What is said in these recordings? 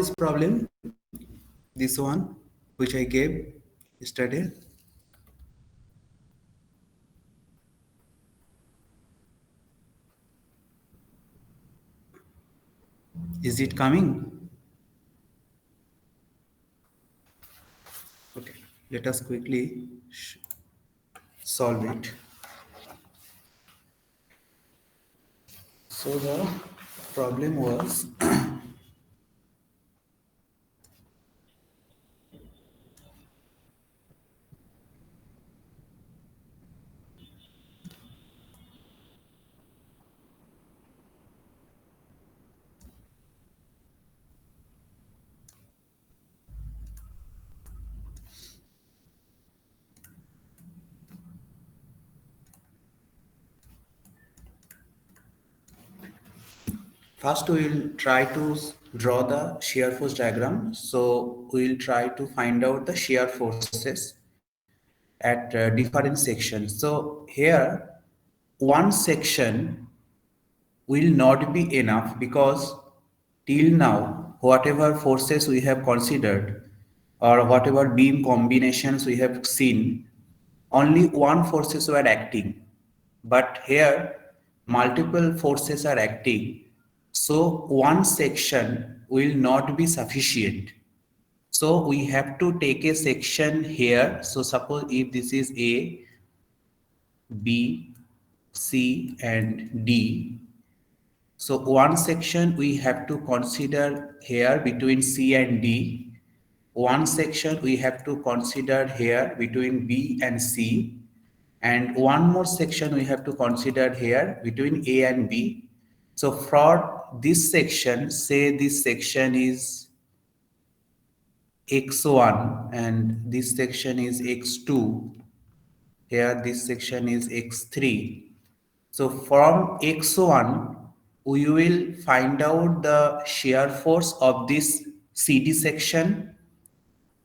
this problem, this one which I gave yesterday. Is it coming? Okay, let us quickly solve it. So the problem was first we will try to draw the shear force diagram. So we will try to find out the shear forces at different sections. So here one section will not be enough because till now whatever forces we have considered or whatever beam combinations we have seen, only one forces were acting, but here multiple forces are acting, so one section will not be sufficient. So we have to take a section here. So suppose if this is A, B, C and D, so one section we have to consider here between C and D. One section we have to consider here between B and C. And one more section we have to consider here between A and B. So for this section, say this section is x1 and this section is x2. Here this section is x3. So from x1, we will find out the shear force of this CD section.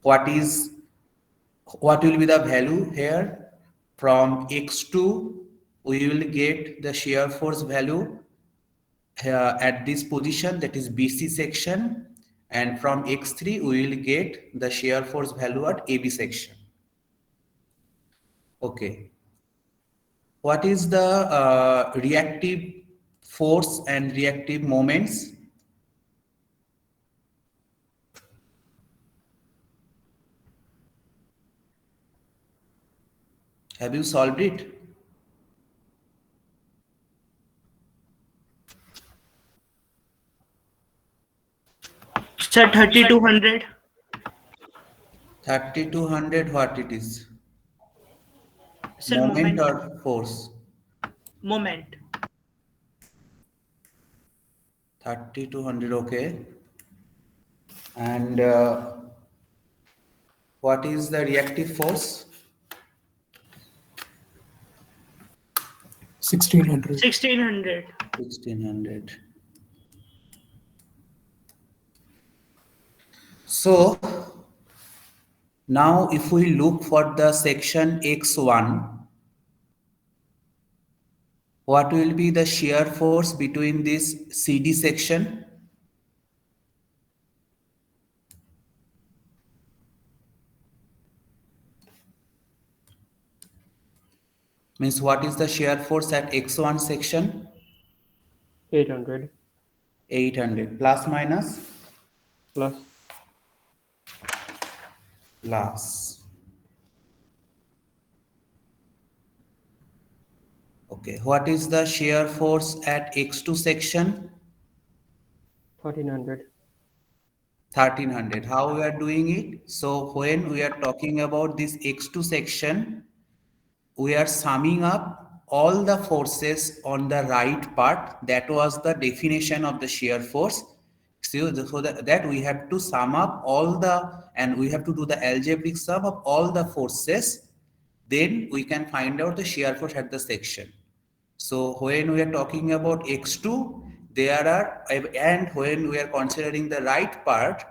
What will be the value here? From x2, we will get the shear force value at this position, that is BC section, and from x3 we will get the shear force value at AB section. Okay. What is the reactive force and reactive moments? Have you solved it? Sir, 3200. 3200, what it is? Sir, Moment moment. or force? Moment. 3200, okay. And what is the reactive force? 1600. 1600. 1600. So now if we look for the section x1, what will be the shear force between this CD section? Means what is the shear force at x1 section? 800 800 plus minus plus plus. Okay, what is the shear force at x2 section? 1300. 1300. How we are doing it? So when we are talking about this x2 section, we are summing up all the forces on the right part. That was the definition of the shear force. So that we have to sum up all the, and we have to do the algebraic sum of all the forces. Then we can find out the shear force at the section. So when we are talking about x2, there are, and when we are considering the right part,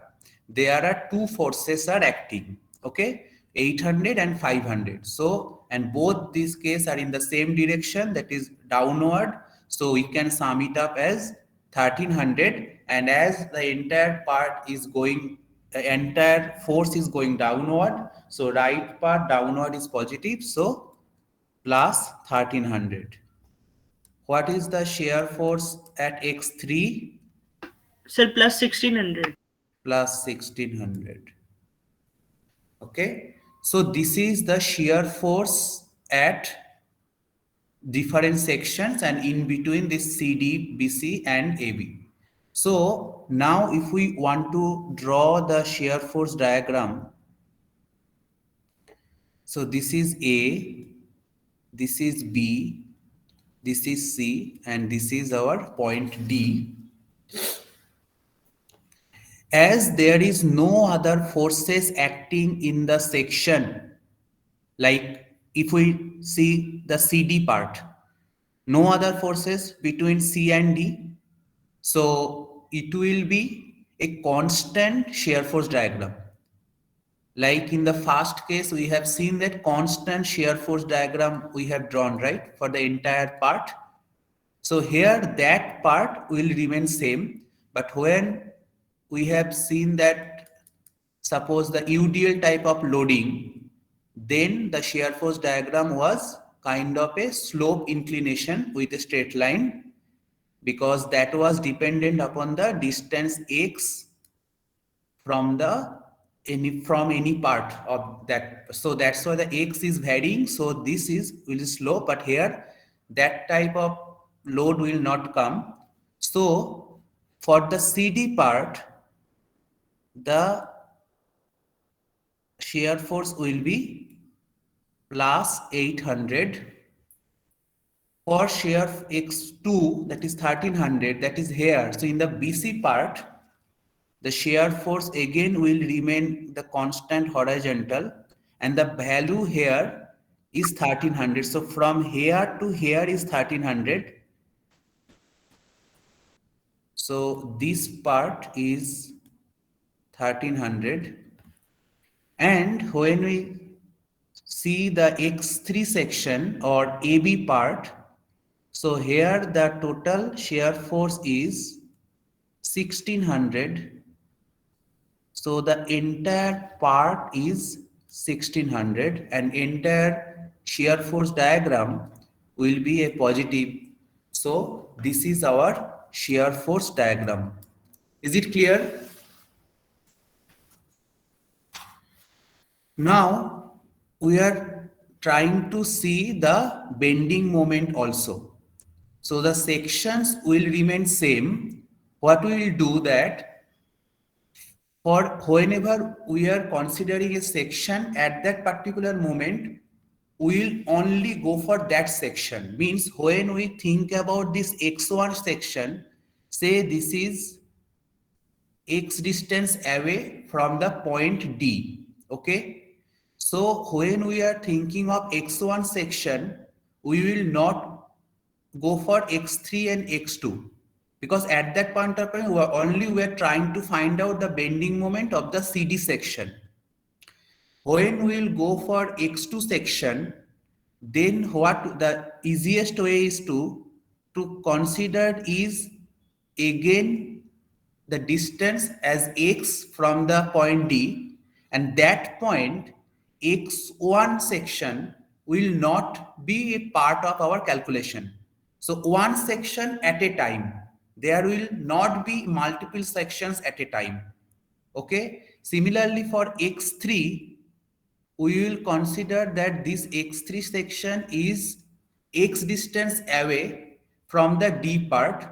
there are two forces are acting. Okay, 800 and 500. So, and both these cases are in the same direction, that is downward. So we can sum it up as 1300. and as the entire part is going, the entire force is going downward, so right part downward is positive, so plus 1300. What is the shear force at x3? Sir, plus 1600. Plus 1600. Okay, so this is the shear force at different sections and in between this CD, BC and AB. So now if we want to draw the shear force diagram, so this is A, this is B, this is C, and this is our point D. As there is no other forces acting in the section, like if we see the CD part, no other forces between C and D, so it will be a constant shear force diagram. Like in the first case, we have seen that constant shear force diagram we have drawn, right, for the entire part. So here that part will remain same, but when we have seen that suppose the UDL type of loading, then the shear force diagram was kind of a slope inclination with a straight line, because that was dependent upon the distance x from any part of that. So that's why the x is varying, so this is will slope, but here that type of load will not come. So for the CD part, the shear force will be plus 800. For shear x2, that is 1300, that is here. So in the BC part, the shear force again will remain the constant horizontal, and the value here is 1300. So from here to here is 1300. So this part is 1300. And when we see the x3 section or AB part, so here the total shear force is 1600. So the entire part is 1600 and entire shear force diagram will be a positive. So this is our shear force diagram. Is it clear? Now we are trying to see the bending moment also. So the sections will remain same. What we will do that for whenever we are considering a section at that particular moment, we will only go for that section. Means when we think about this x1 section, say this is x distance away from the point D. Okay. So when we are thinking of x1 section, we will not go for x3 and x2, because at that point of time we are trying to find out the bending moment of the CD section. When we will go for x2 section, then what the easiest way is to consider is again the distance as x from the point D, and that point x1 section will not be a part of our calculation. So one section at a time, there will not be multiple sections at a time. Okay, similarly for x3, we will consider that this x3 section is x distance away from the D part,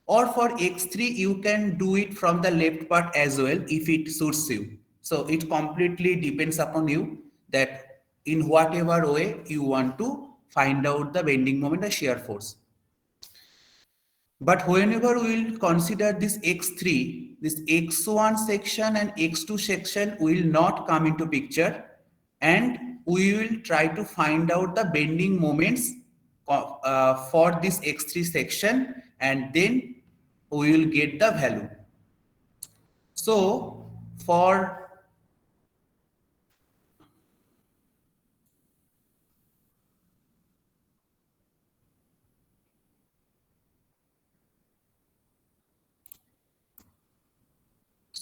or for x3 you can do it from the left part as well if it suits you. So it completely depends upon you that in whatever way you want to find out the bending moment or shear force. But whenever we will consider this x3, this x1 section and x2 section will not come into picture, and we will try to find out the bending moments for this x3 section, and then we will get the value. So for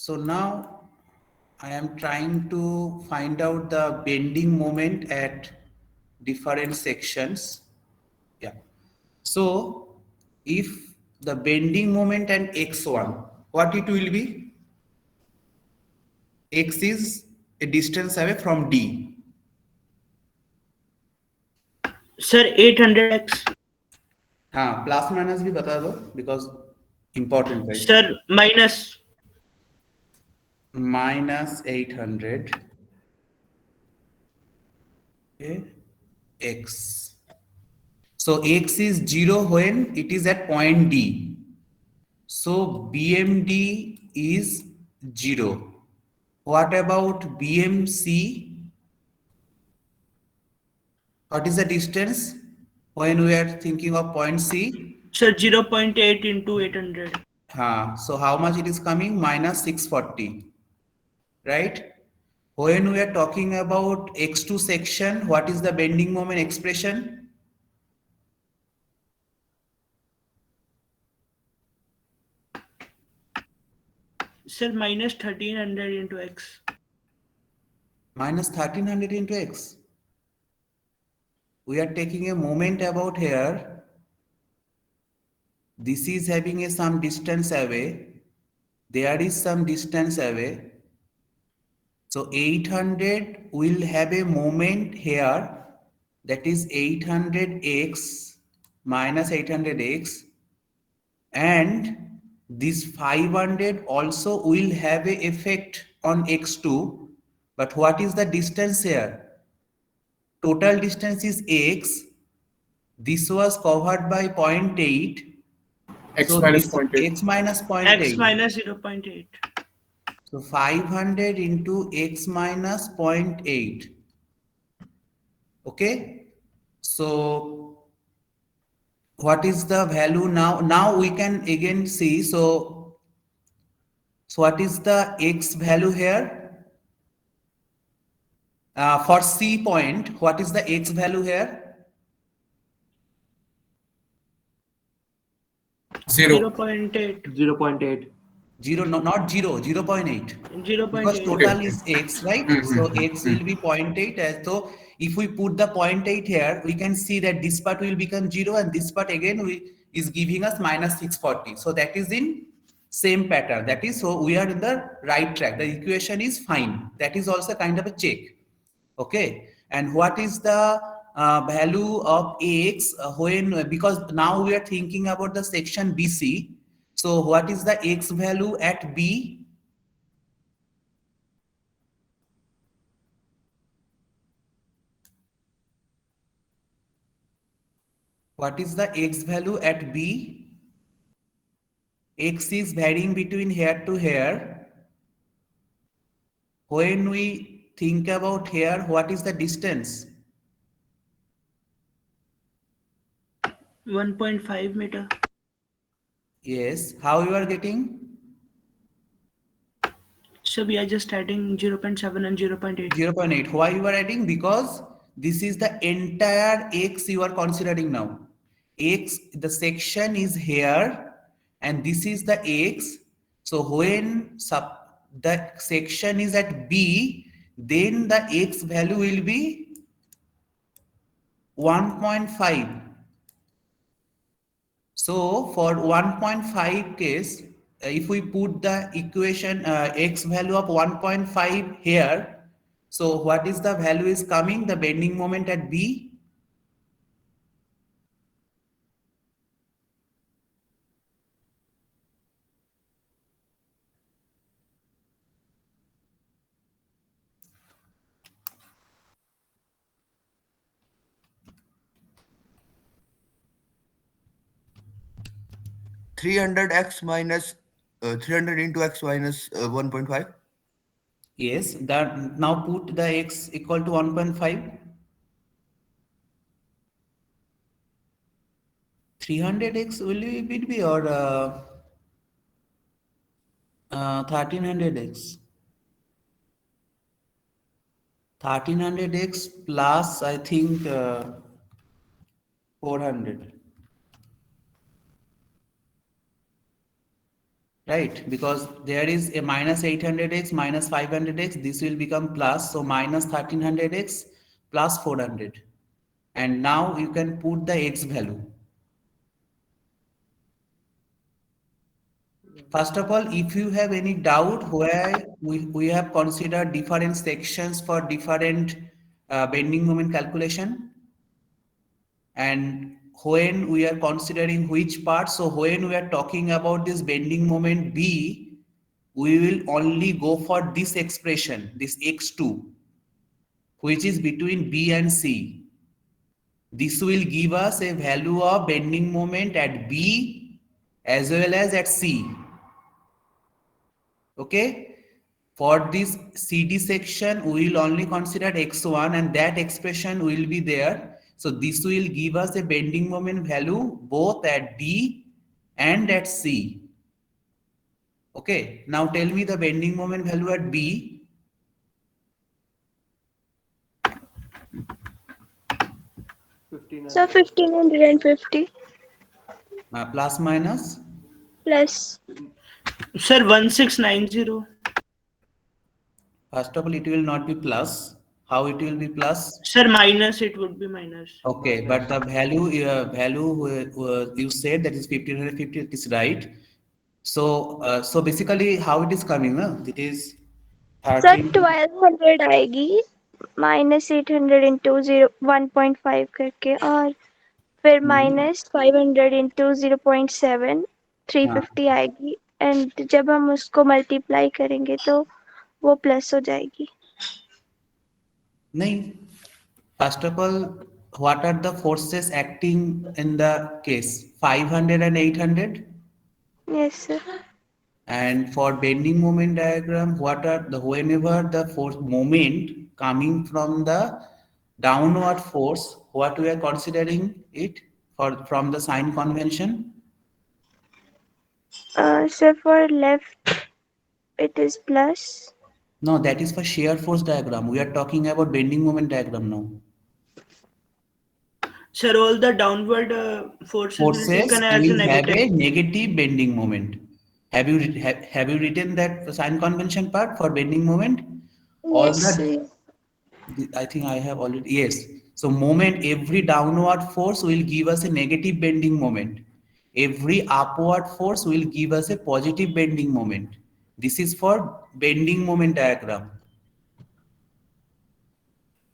So now I am trying to find out the bending moment at different sections. Yeah. So if the bending moment at x1, what it will be? X is a distance away from D. Sir, 800x. हाँ, plus minus भी बता दो because important right? Sir, minus 800 okay, x. So x is 0 when it is at point D. So BMD is 0. What about BMC? What is the distance when we are thinking of point C? Sir, 0.8 into 800. So how much it is coming? Minus 640, right? When we are talking about x2 section, what is the bending moment expression? Sir, minus 1300 into x. Minus 1300 into x. We are taking a moment about here. This is having a some distance away. There is some distance away. So 800 will have a moment here, that is 800x minus 800x, and this 500 also will have a effect on x2. But what is the distance here? Total distance is x. This was covered by 0.8. X So minus this 0.8. x minus X 0.8. minus 0.8. So 500 into x minus 0.8. Okay. So what is the value now? Now we can again see. So what is the x value here? For C point, what is the x value here? 0. 0.8. 0.8. 0, no, not 0, 0.8. 0.8. Because total is x, right? So x will be 0.8. So if we put the 0.8 here, we can see that this part will become 0 and this part again is giving us minus 640. So that is in same pattern. That is, so we are in the right track. The equation is fine. That is also kind of a check. Okay. And what is the value of x when, because now we are thinking about the section BC. So what is the x value at B? What is the x value at B? X is varying between here to here. When we think about here, what is the distance? 1.5 meter. Yes. How you are getting? So we are just adding 0.7 and 0.8. 0.8. Why you are adding? Because this is the entire x you are considering now. X, the section is here and this is the x. So when the section is at B, then the x value will be 1.5. So for 1.5 case, if we put the equation x value of 1.5 here, so what is the value is coming? The bending moment at B? Three hundred x minus 300 into x minus 1.5. Yes, that now put the x equal to 1.5. 300x will it be or 1300x? 1300x plus I think 400. right? Because there is a minus 800x minus 500x, this will become plus, so minus 1300x plus 400. And now you can put the x value. First of all, if you have any doubt where we have considered different sections for different bending moment calculation, and when we are considering which part, so when we are talking about this bending moment B, we will only go for this expression, this x2, which is between B and C. This will give us a value of bending moment at B as well as at C. Okay, for this CD section we will only consider x1 and that expression will be there. So this will give us a bending moment value both at B and at C. Okay, now tell me the bending moment value at B. So 1550 Plus minus plus Sir, 1690. first of all it will not be plus. How it will be plus? Sir, minus, it would be minus. Okay, but the value you said that is 1550, it is right. So basically how it is coming, no? It is sir 13. 1200 आएगी minus 800 into 1.5 करके और फिर minus 500 into 0.7 350 आएगी and जब हम उसको multiply करेंगे तो वो प्लस हो जाएगी नहीं. First of all, what are the forces acting in the case? 500 and 800. Yes sir And for bending moment diagram, what are the whenever the force moment coming from the downward force, what we are considering it for from the sign convention? Sir for left it is plus No, that is for shear force diagram. We are talking about bending moment diagram now. Sir, all the downward forces will be Forces taken as a will have negative. a negative bending moment. Have you written that sign convention part for bending moment? All yes the I think I have already, yes. So moment, every downward force will give us a negative bending moment. Every upward force will give us a positive bending moment. This is for bending moment diagram.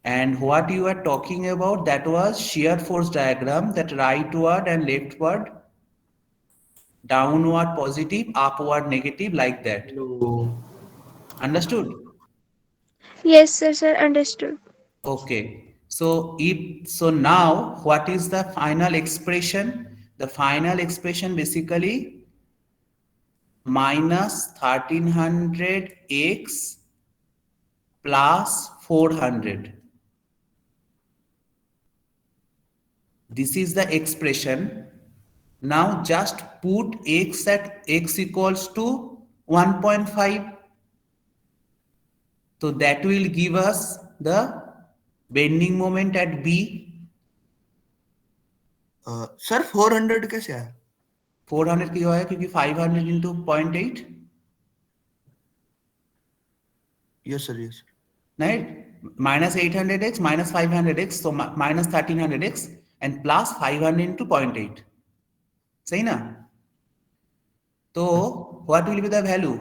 And what you are talking about, that was shear force diagram, that rightward and leftward, downward positive, upward negative, like that. Understood? Yes sir sir understood Okay, so now what is the final expression? The final expression basically minus 1300x plus 400. This is the expression. Now just put x at x equals to 1.5. So that will give us the bending moment at B. Sir 400 कैसे आया 400 क्यों आया क्योंकि 500 into 0.8, yes sir yes right? Minus 800x minus 500x, so minus 1300x and plus 500 into 0.8. सही ना? तो what will be the value?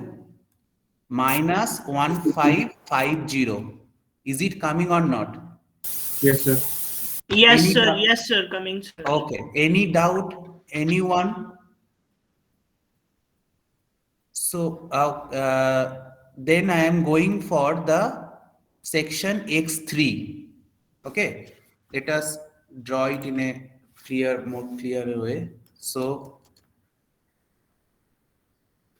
Minus 1550. Is it coming or not? Yes, sir. Yes, Any sir. doubt? Yes, sir. Coming, sir. Okay. Any doubt? Anyone? So then I am going for the section x3. Okay. Let us draw it in a more clear way. So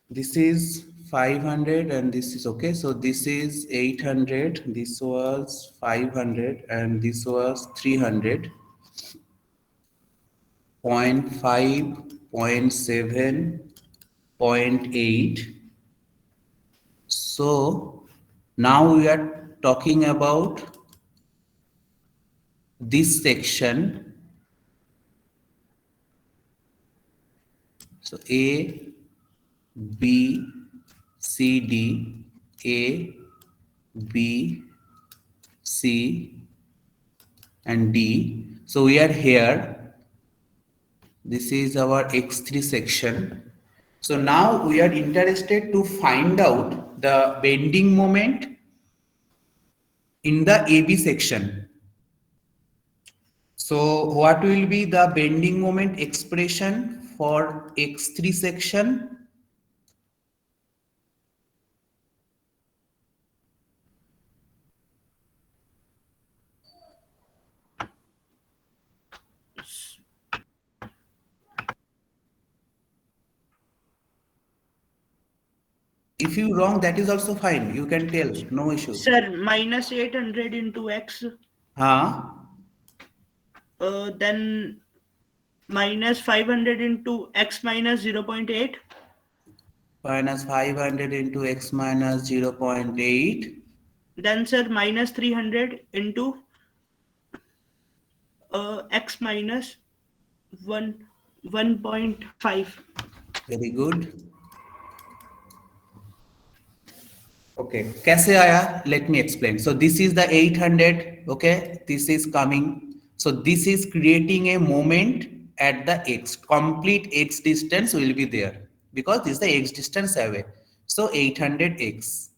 this is 500 and this is okay. So this is 800. This was 500 and this was 300. 0.5, 0.7, 0.8. So now we are talking about this section. So A, B, C, D, A, B, C, and D. So we are here. This is our X3 section. So now we are interested to find out the bending moment in the AB section. So what will be the bending moment expression for X3 section? If you wrong, that is also fine. You can tell, no issue. Sir, minus 800 into x, Huh? then minus 500 into x minus 0.8. Minus 500 into x minus 0.8. Then sir, minus 300 into x minus 1.5. Very good. Okay, कैसे आया? Let me explain. So this is the 800. Okay, this is coming. So this is creating a moment at the x. Complete x distance will be there because this is the x distance away. So 800x.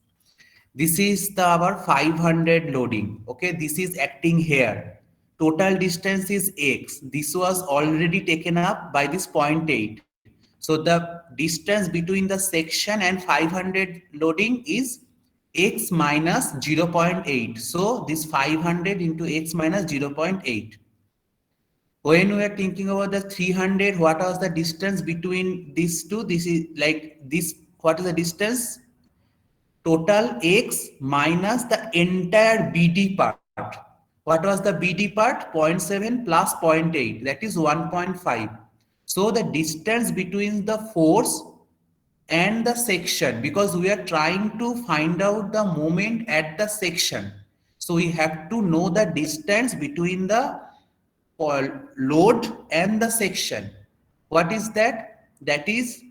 This is the our 500 loading. Okay, this is acting here. Total distance is x. This was already taken up by this 0.8. So the distance between the section and 500 loading is x minus 0.8. So this 500 into x minus 0.8. When we are thinking about the 300, what was the distance between these two? This is like this. What is the distance? Total x minus the entire BD part. What was the BD part? 0.7 plus 0.8, that is 1.5. So the distance between the force and the section, because we are trying to find out the moment at the section. So we have to know the distance between the load and the section. What is that? That is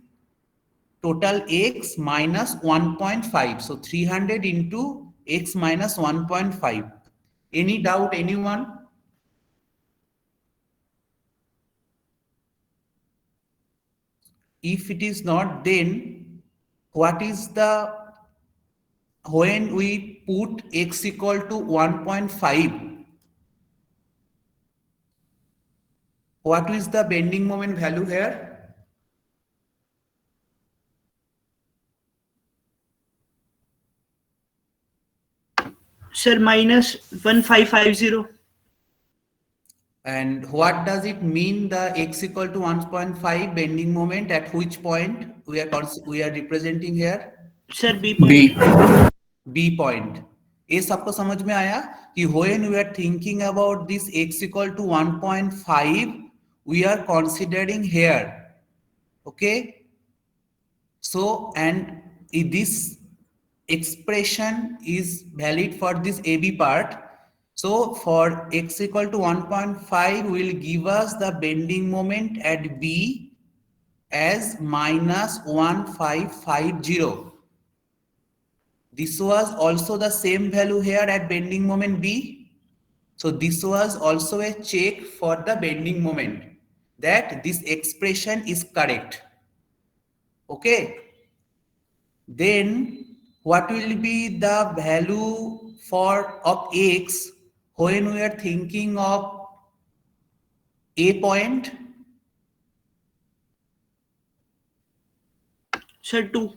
total x minus 1.5. So 300 into x minus 1.5. Any doubt, anyone? If it is not, then what is the, when we put x equal to 1.5, what is the bending moment value here? Sir, minus 1550. And what does it mean, the x equal to 1.5 bending moment, at which point we are representing here? Sir, B point. B point. ये सबको समझ में आया कि when we are thinking about this x equal to 1.5, we are considering here. Okay. So, and if this expression is valid for this AB part. So for x equal to 1.5 will give us the bending moment at B as minus 1550. This was also the same value here at bending moment B. So this was also a check for the bending moment that this expression is correct. Okay. Then what will be the value of x when we are thinking of A point? Sir, 2.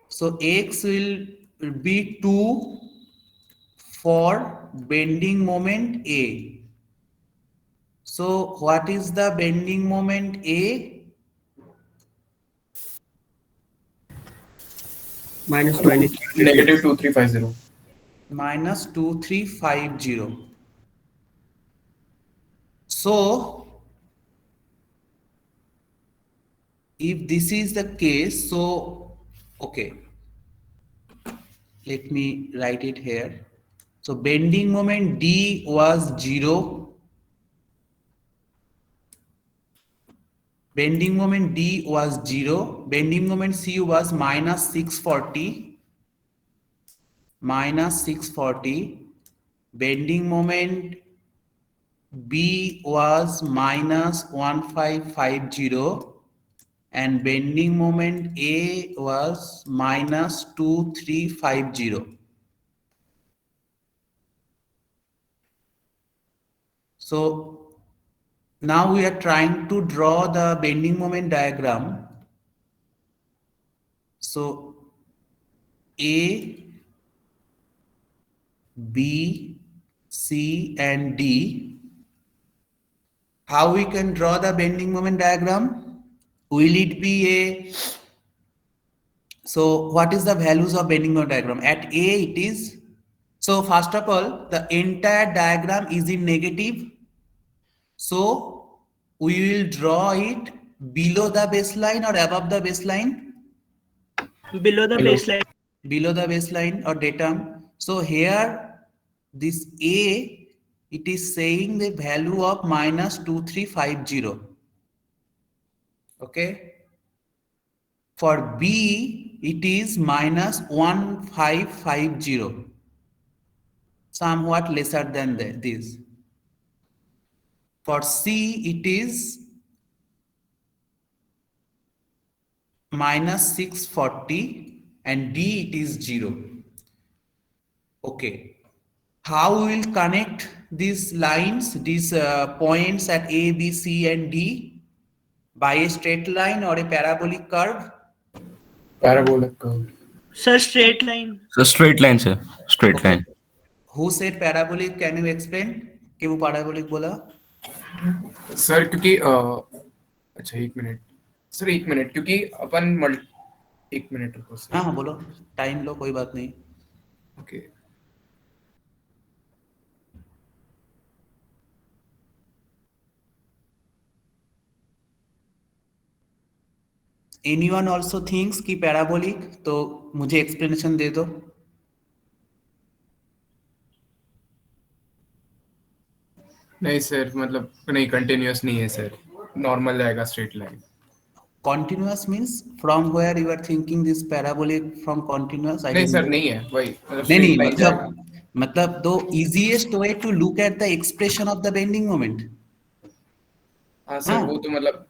So x will be 2 for bending moment A. So what is the bending moment A? Minus 20. Negative 2350. Minus 2350. So if this is the case, so okay, let me write it here. So bending moment D was 0. bending moment D was 0, bending moment C was minus 640, bending moment B was minus 1550, and bending moment A was minus 2350. So now we are trying to draw the bending moment diagram. So A, B, C and D. How we can draw the bending moment diagram? Will it be a, so what is the values of bending moment diagram? At A it is, so first of all, the entire diagram is in negative. So we will draw it below the baseline or above the baseline? Below the baseline. Below the baseline or datum. So here this A, it is saying the value of minus 2350. Okay. For B, it is minus 1550. Somewhat lesser than this. For C, it is minus 640, and D, it is 0. Okay. How we will connect these lines, these points at A, B, C and D? By a straight line or a parabolic curve? Parabolic curve. Sir, straight line. So straight line, sir. Straight Okay. line. Who said parabolic? Can you explain? क्यों parabolic बोला? Sir क्योंकि अच्छा एक minute क्योंकि अपन एक minute रुको sir. हाँ बोलो, टाइम लो, कोई बात नहीं. ओके. Anyone also thinks कि parabolic? तो मुझे explanation दे दो. नहीं सर, मतलब नहीं, कंटिन्यूअस नहीं है सर, नॉर्मल जाएगा straight line. Continuous means from where you are thinking this parabolic from continuous? नहीं सर, नहीं है वही, मतलब नहीं straight line जाएगा. मतलब the easiest way to look at the expression of the bending moment. हाँ सर, वो तो मतलब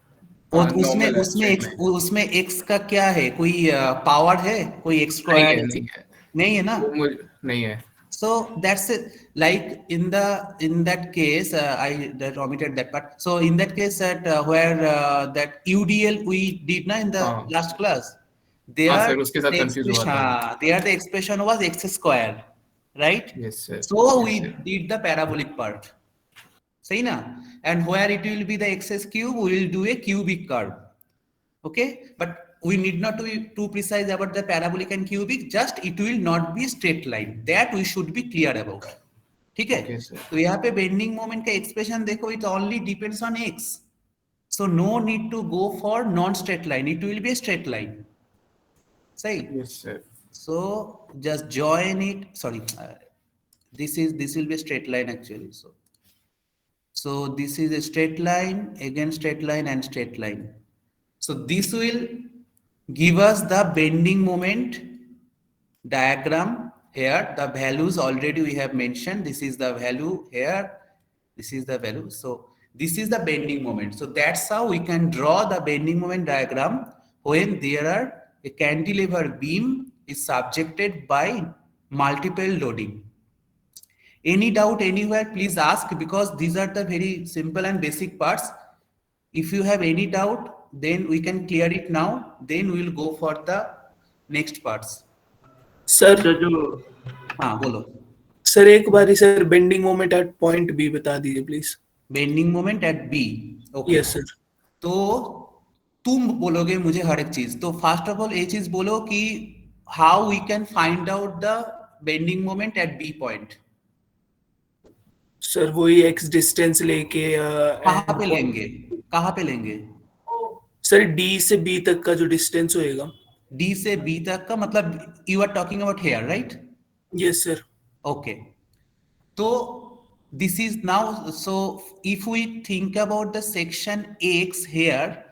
उसमें x का क्या है? कोई पावर है? कोई x स्क्वायर? नहीं है ना? नहीं है. So that's it. Like in that case, I omitted that part. So in that case, where that UDL we did in the last class, there the expression was x square, right? Yes, sir. So we did the parabolic part. Say na? And where it will be the x cube, we will do a cubic curve. Okay, but we need not to be too precise about the parabolic and cubic, just it will not be straight line. That we should be clear about. ठीक है? तो यहाँ पे bending moment का expression देखो, it only depends on x. So no need to go for non-straight line. It will be a straight line. Say. Yes, sir. So just join it. Sorry, this will be a straight line actually. So this is a straight line, again straight line and straight line. So this will give us the bending moment diagram here. The values already we have mentioned. This is the value here. This is the value. So this is the bending moment. So that's how we can draw the bending moment diagram when there are a cantilever beam is subjected by multiple loading. Any doubt anywhere, please ask, because these are the very simple and basic parts. If you have any doubt, then we can clear it now. Then we will go for the next parts. Sir हाँ बोलो. Sir एक बारी sir bending moment at point B बता दीजिए please. Bending moment at B. Okay yes sir. तो तुम बोलोगे मुझे हर एक चीज. तो फर्स्ट ऑफ ऑल ये चीज बोलो कि how we can find out the bending moment at B point. Sir वही एक्स डिस्टेंस लेके कहाँ पे लेंगे सर डी से बी तक का जो डिस्टेंस होएगा. डी से बी तक का मतलब you are talking about here, right? Yes sir. Okay, तो this is now, so if we think about the section x here,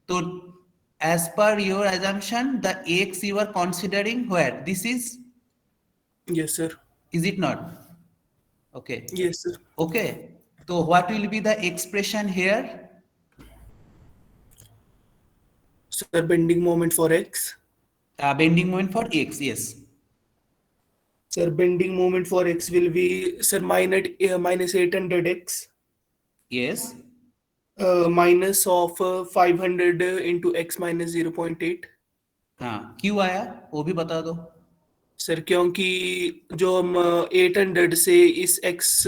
So as per your assumption, the x you are considering where? This is Sir. it not? Okay. Yes, sir. Okay. So what will be the expression here? Sir, bending moment for X. Bending moment for x, yes. Sir, bending moment for X will be, sir, minus 800X. Yes. Minus of 500 into X minus 0.8. हाँ, क्यों आया वो भी बता दो. Sir क्योंकि जो हम 800 से इस X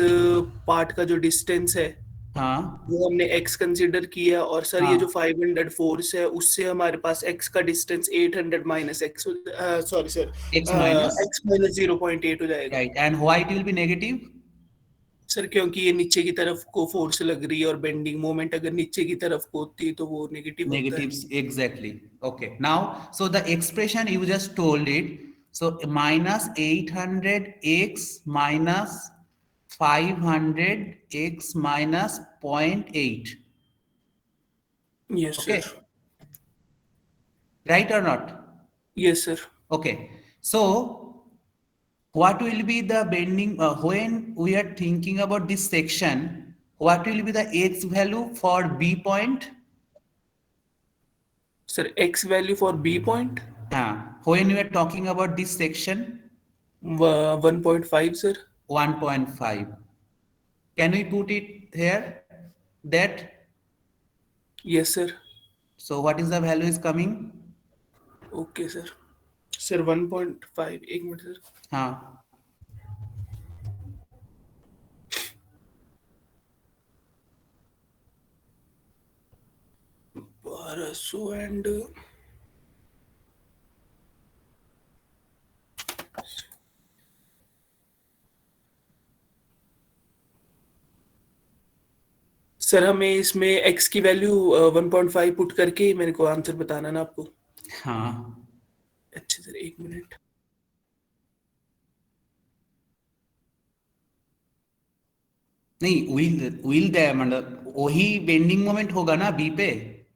पार्ट का जो डिस्टेंस है हाँ, वो हमने X कंसीडर किया, और सर ये हाँ. जो 500 फोर्स है उससे हमारे पास X का distance 800 minus X, sorry sir, X minus. X minus 0.8 हो जाएगा. Right. And why it will be negative? Sir क्योंकि ये नीचे की तरफ को फोर्स लग रही है, और बेंडिंग मोमेंट अगर नीचे की तरफ को होती तो वो नेगेटिव होता है. Negatives, exactly. Okay. Now, so the expression you just told it. So minus 800x minus 500x minus 0.8. Yes, Okay. sir. Right or not? Yes, sir. Okay. So what will be the bending when we are thinking about this section? What will be the x value for B point? Sir, X value for B point, When we are talking about this section, 1.5, sir. 1.5. Can we put it here? That. Yes, sir. So what is the value is coming? Okay, sir. Sir, 1.5. एक minute sir. हाँ. So and sir हमें इसमें x की value 1.5 put करके मेरे को answer बताना ना आपको. हाँ. अच्छा सर, एक मिनट. नहीं, will दे मतलब वही बेंडिंग मोमेंट होगा ना बी पे,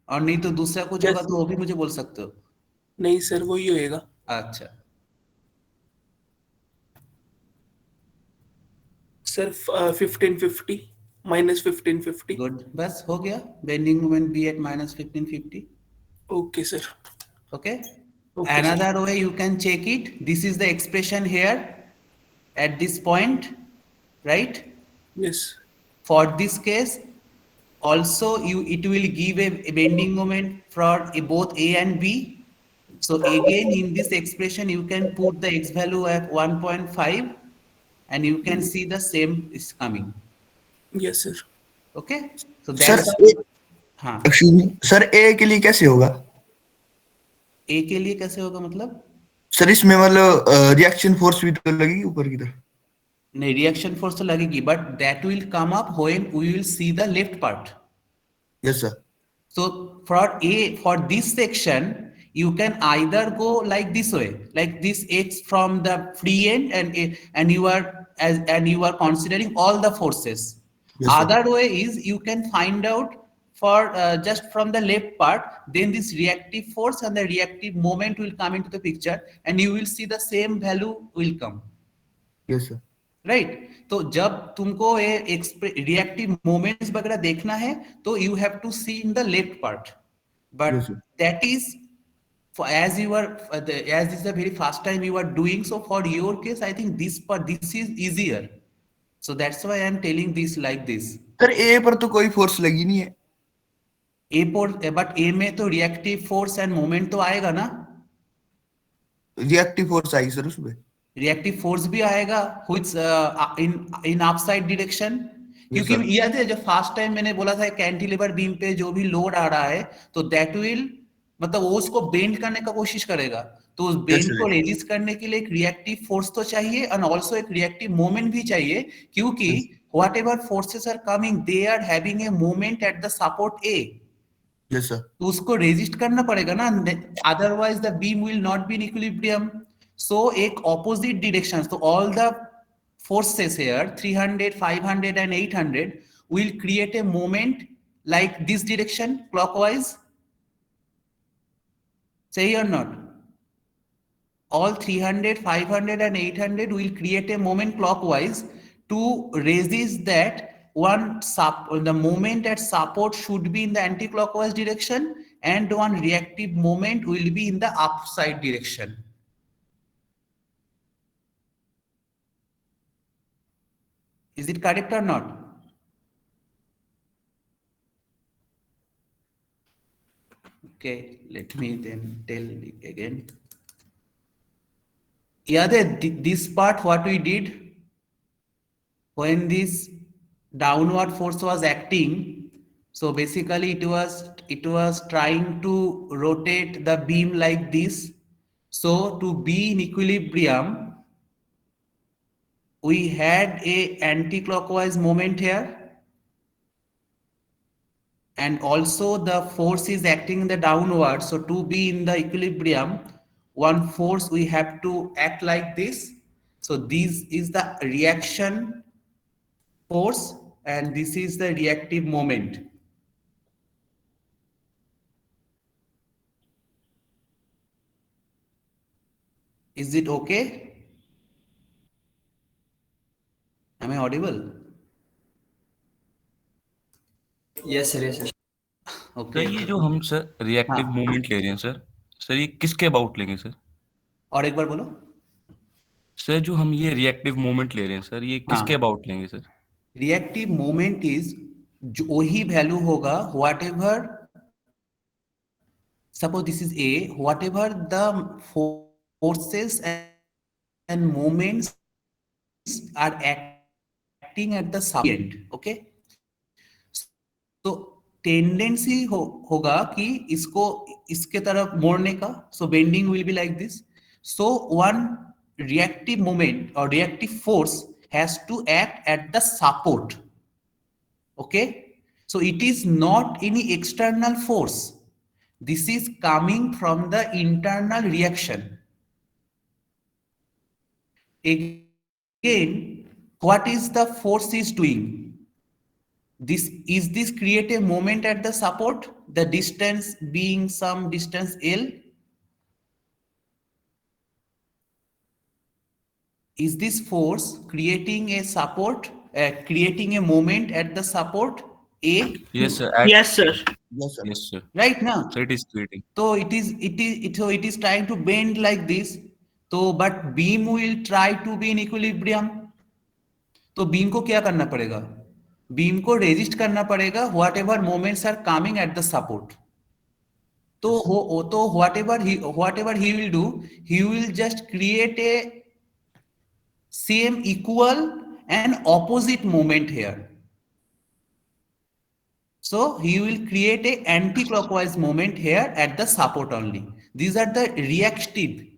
और नहीं तो दूसरा कुछ होगा तो वो भी मुझे बोल सकते हो. नहीं सर, वही होएगा. अच्छा. Sir 1550 minus 1550. गुड, बस हो गया. Bending moment B at minus 1550. Okay, sir. Okay. Okay, Another way you can check it. This is the expression here at this point, right? Yes. For this case, also it will give a bending moment for both A and B. So again, in this expression, you can put the x value at 1.5, and you can see the same is coming. Yes, sir. Okay. So sir that's हाँ. Actually sir ए के लिए कैसे होगा? A के लिए कैसे होगा मतलब? सर इसमें मतलब रिएक्शन फोर्स भी तो लगेगी ऊपर की तरफ. नहीं, रिएक्शन फोर्स तो लगेगी, but that will come up when we will see the left part. Yes sir. So for this section, you can either go like this way, like this x from the free end, and you are considering all the forces. Yes, sir. Other way is you can find out for just from the left part, then this reactive force and the reactive moment will come into the picture, and you will see the same value will come. Yes sir. Right. तो जब तुमको ये reactive moments वगैरह देखना है तो you have to see in the left part, but Yes, sir. That is as you are as this is the very first time you are doing, so for your case I think this is easier, so that's why I am telling this like this. Sir ए पर तो कोई force लगी नहीं है. ए पर but ए में तो रिएक्टिव फोर्स एंड मोमेंट तो आएगा ना. रिएक्टिव फोर्स आई सर उसमें. रिएक्टिव फोर्स भी आएगा व्हिच इन अपसाइड डायरेक्शन, क्योंकि sir. याद है जब फर्स्ट टाइम मैंने बोला था कैंटिलीवर बीम पे जो भी लोड आ रहा है तो दैट विल मतलब वो उसको बेंड करने का कोशिश करेगा, तो उस बेंड sir. को रेजिस्ट करने के लिए एक रिएक्टिव फोर्स तो चाहिए एंड आल्सो एक रिएक्टिव मोमेंट भी चाहिए, क्योंकि whatever forces are coming they are having a moment at the support A. Yes sir. तो उसको रेजिस्ट करना पड़ेगा ना, otherwise the beam will not be in equilibrium. So एक opposite direction, so all the forces here 300, 500 and 800 will create a moment like this direction clockwise. Say or not? All 300, 500 and 800 will create a moment clockwise to resist that the moment at support should be in the anti-clockwise direction and one reactive moment will be in the upside direction. Is it correct or not? Okay, let me then tell it again. Yeah, this part what we did when this downward force was acting, so basically it was trying to rotate the beam like this. So to be in equilibrium, we had a anti-clockwise moment here, and also the force is acting in the downward. So to be in the equilibrium, one force we have to act like this. So this is the reaction force and this is the reactive moment. Is it okay? Am I audible? Yes sir yes sir sir Okay. ये जो हम sir reactive हाँ। Movement ले रहे हैं sir ये किसके about लेंगे सर? और एक बार बोलो। सर जो हम ये रिएक्टिव मूवमेंट ले रहे हैं सर ये किसके हाँ। अबाउट लेंगे सर? रिएक्टिव मोमेंट इज जो वही वैल्यू होगा whatever, suppose this is A, whatever the forces and moments are acting at the subend, okay? तो टेंडेंसी होगा कि इसको इसके तरफ मोड़ने का, so bending will be like this. So one reactive moment or reactive force has to act at the support, okay? So it is not any external force. This is coming from the internal reaction. Again, what is the force is doing? This create a moment at the support, the distance being some distance L. Is this force creating a support, creating a moment at the support A? Yes sir. Yes, sir. Yes, sir. Yes sir. Right now. So it is creating. So it is trying to bend like this. So but beam will try to be in equilibrium. तो beam को क्या करना पड़ेगा? Beam को resist करना पड़ेगा whatever moments are coming at the support. तो whatever he will do, he will just create a same equal and opposite moment here. So he will create a anti-clockwise moment here at the support only. These are the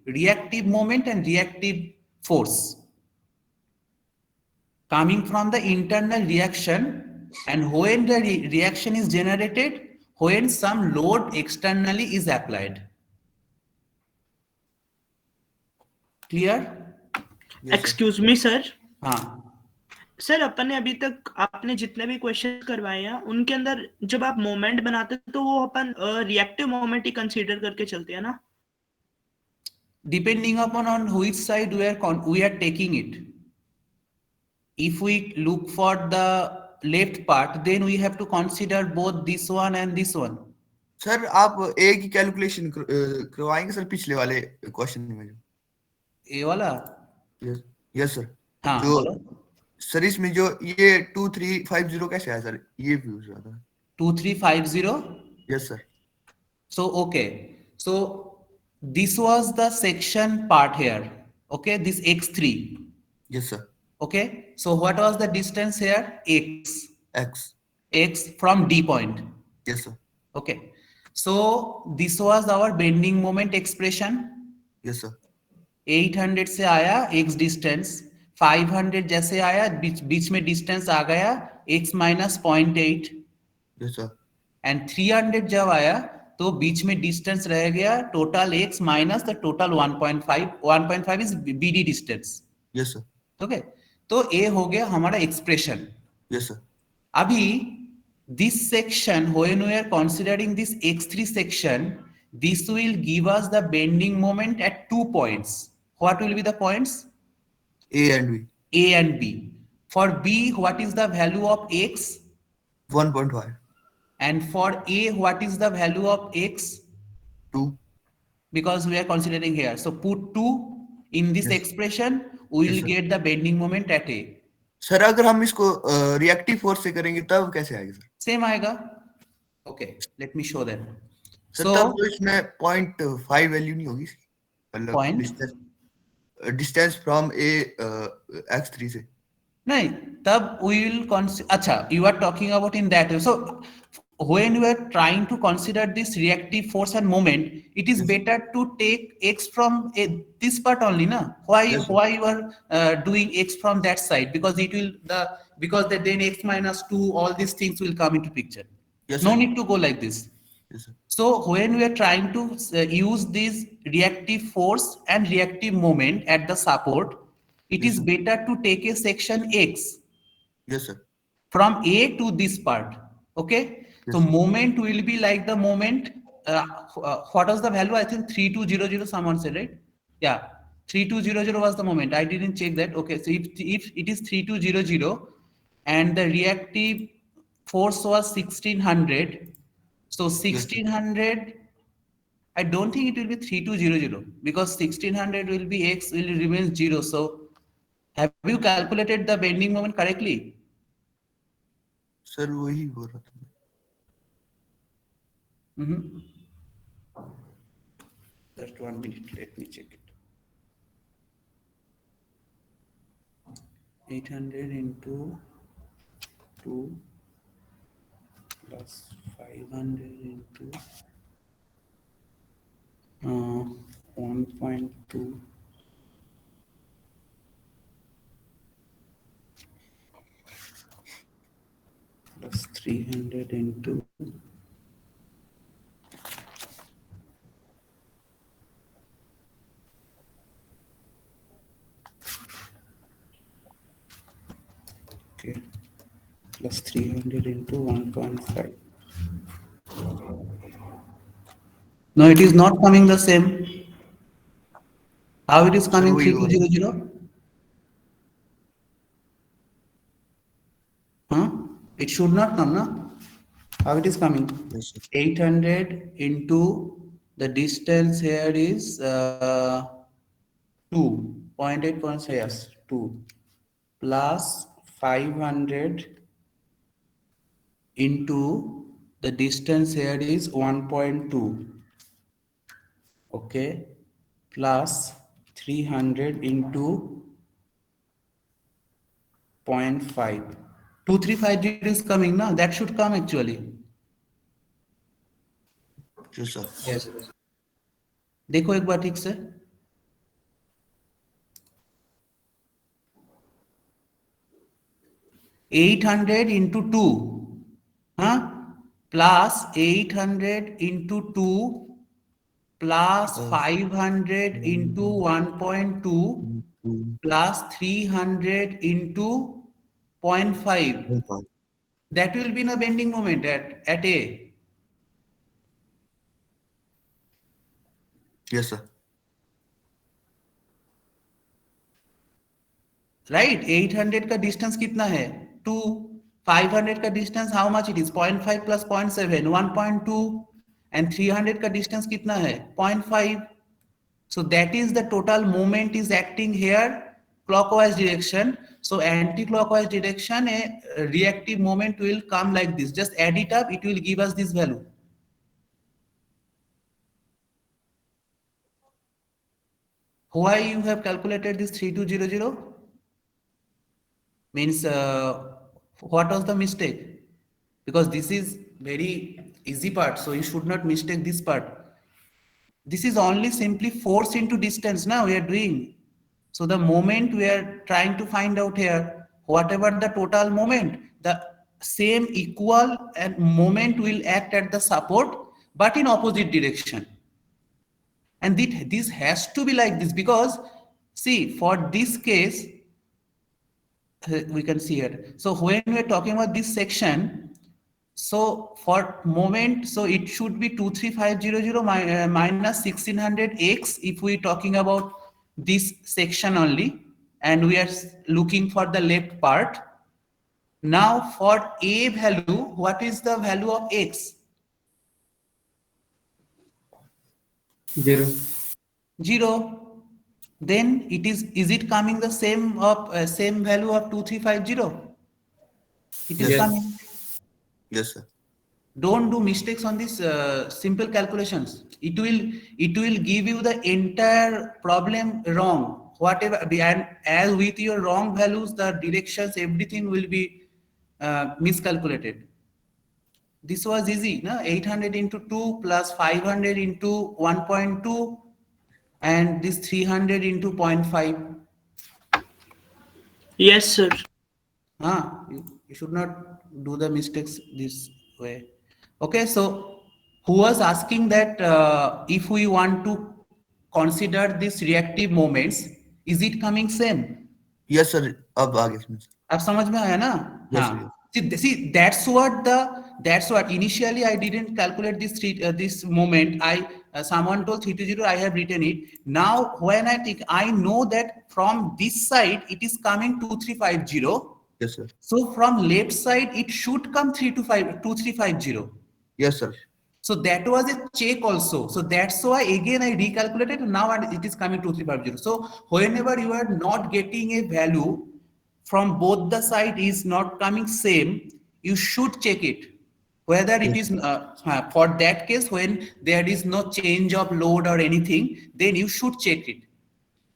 reactive moment and reactive force coming from the internal reaction, and when the reaction is generated, when some load externally is applied. Clear? Yes, sir. Excuse me sir, हाँ, sir अपन ने अभी तक आपने जितने भी question करवाए हैं उनके अंदर जब आप मोमेंट बनाते हैं तो वो अपन रिएक्टिव मोमेंट ही कंसीडर करके चलते हैं ना? depending upon on which side we are taking it. If we look for the left part, then we have to consider both this one and this one. Sir आप ए की calculation करवाएंगे sir पिछले वाले question में? ये वाला? Yes yes sir. हाँ, जो बोलो. सर इसमें जो ये 2350 कैसे आया सर? ये भी पूछ रहा था. 2350? Yes sir. So, okay. So, this was the section part here. Okay, this x3. Yes sir. Okay, so what was the distance here? X. X. X from D point. Yes sir. Okay, so this was our bending moment expression. Yes sir. 800 से आया x distance, 500 जैसे आया बीच में distance आ गया x minus 0.8. Yes sir. And 300 जब आया तो बीच में distance रह गया total x minus the total 1.5. 1.5 is BD distance. Yes sir. Okay, तो A हो गया हमारा expression. Yes sir. अभी this section, when we are considering this x3 section, this will give us the bending moment at 2 points. What will be the points? A and B. A and B. For B, what is the value of X? 1.5. And for A, what is the value of X? 2. Because we are considering here. So put 2 in this Yes. expression, we will Yes, sir. get the bending moment at A. Sir अगर हम इसको reactive force से करेंगे तब कैसे आएगा sir? Same आएगा. Okay, let me show that. Sir So, तब तो इसमें 0.5 वैल्यू नहीं होगी इसकी, मतलब Point? Distance from A x3 से. नहीं, तब we will consider. अच्छा, you are talking about in that way. So when you are trying to consider this reactive force and moment, it is Yes. better to take X from this part only, na? Why Yes, sir. why you are doing X from that side? Because it will then X minus 2, all these things will come into picture. Yes, No sir. need to go like this. Yes, sir. So when we are trying to use this reactive force and reactive moment at the support, it Yes, is sir. better to take a section X Yes, sir. from A to this part. Okay. So Yes. moment will be like the moment. What was the value? I think 3200. Someone said, right? Yeah, 3200 was the moment. I didn't check that. Okay. So if it is 3200 and the reactive force was 1600, so 1600. I don't think it will be 3200 because 1600 will be X will remain 0. So have you calculated the bending moment correctly? Sir वही हो रहा था. Just 1 minute, let me check it. 800 into 2 plus 500 into 1.2 plus 300 into plus 300 into 1.5. No, it is not coming the same. How it is coming So, 3200? Huh? It should not come, no? How it is coming? Yes, sir. 800 into the distance here is 2.8 points, yes, 2 plus 500 into the distance here is 1.2, okay, plus 300 into 0.5. 2350 is coming now. That should come actually. Yes, sir. Yes, sir. देखो एक बार ठीक से. $800 into 2, huh? Plus 800 into 2 plus 500 into 1.2 plus 300 into 0.5. That will be a bending moment at A. Yes, sir. Right? 800 का distance कितना है? 2. 500 का distance how much it is? 0.5 plus 0.7, 1.2. And 300 का distance कितना है? 0.5. So that is the total moment is acting here clockwise direction. So anti-clockwise direction, a reactive moment will come like this. Just add it up, it will give us this value. Why you have calculated this 3200? Means what was the mistake? Because this is very easy part, so you should not mistake this part. This is only simply force into distance now we are doing. So the moment we are trying to find out here, whatever the total moment, the same equal and moment will act at the support, but in opposite direction. And this has to be like this because see, for this case, we can see here. So when we are talking about this section, So for moment, so it should be 23500 minus 1600x if we talking about this section only, and we are looking for the left part. Now for a value, what is the value of x? 0. 0. Then is it coming the same value of 2350? It is Yes. coming. Yes, sir. Don't do mistakes on these simple calculations. It will give you the entire problem wrong. Whatever, and as with your wrong values, the directions, everything will be miscalculated. This was easy, no? 800 into 2 plus 500 into 1.2 and this 300 into 0.5. Yes, sir. You should not do the mistakes this way. Okay, so who was asking that if we want to consider these reactive moments, is it coming same? Yes, sir. अब आगे समझ. अब समझ में आया ना? Yes, हाँ. See, that's what initially I didn't calculate this moment. Someone told 320, I have written it. Now when I think, I know that from this side it is coming 2350. Yes, sir. So from left side it should come 2350. Yes, sir. So that was a check also. So that's why again I recalculated, now it is coming 2350. So whenever you are not getting a value from both the side is not coming same, you should check it. Whether it is for that case, when there is no change of load or anything, then you should check it.